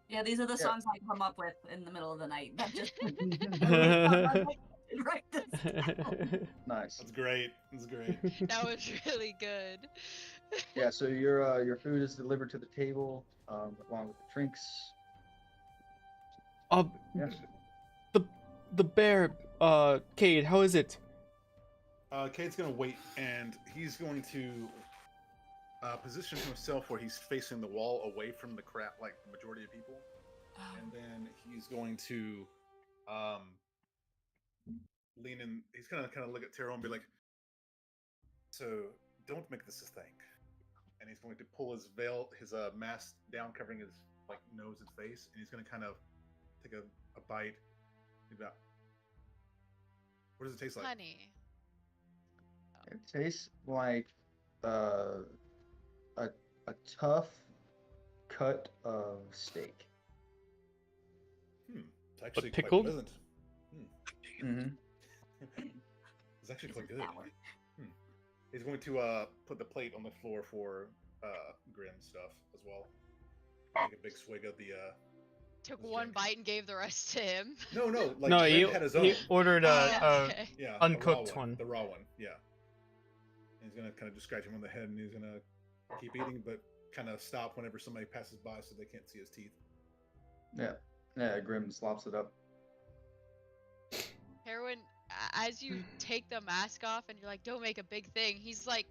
Yeah, these are the Yeah. songs I come up with in the middle of the night. That just right this Nice. That's great. That's great. That was really good. Yeah, so your food is delivered to the table, along with the drinks. Yes. The bear, Cade, how is it? Cade's gonna wait, and he's going to position himself where he's facing the wall, away from the crowd, like the majority of people, and then he's going to lean in. He's gonna kind of look at Taro and be like, "So don't make this a thing." And he's going to pull his veil, his mask down, covering his like nose and face, and he's gonna kind of take a bite. About what does it taste like? Honey. It tastes like a tough cut of steak. It's actually quite pickled? pleasant. Mm-hmm. It's actually quite good. He's going to put the plate on the floor for Grimm's stuff as well. Take a big swig of the. Took Let's one drink. bite and gave the rest to him. No, like No, Grimm had his own. he ordered a Okay. Yeah, uncooked the raw one. The raw one, yeah. And he's gonna kind of just scratch him on the head, and he's gonna keep eating, but kind of stop whenever somebody passes by so they can't see his teeth. Yeah, Grim slops it up. Heroin, as you take the mask off and you're like, don't make a big thing, he's like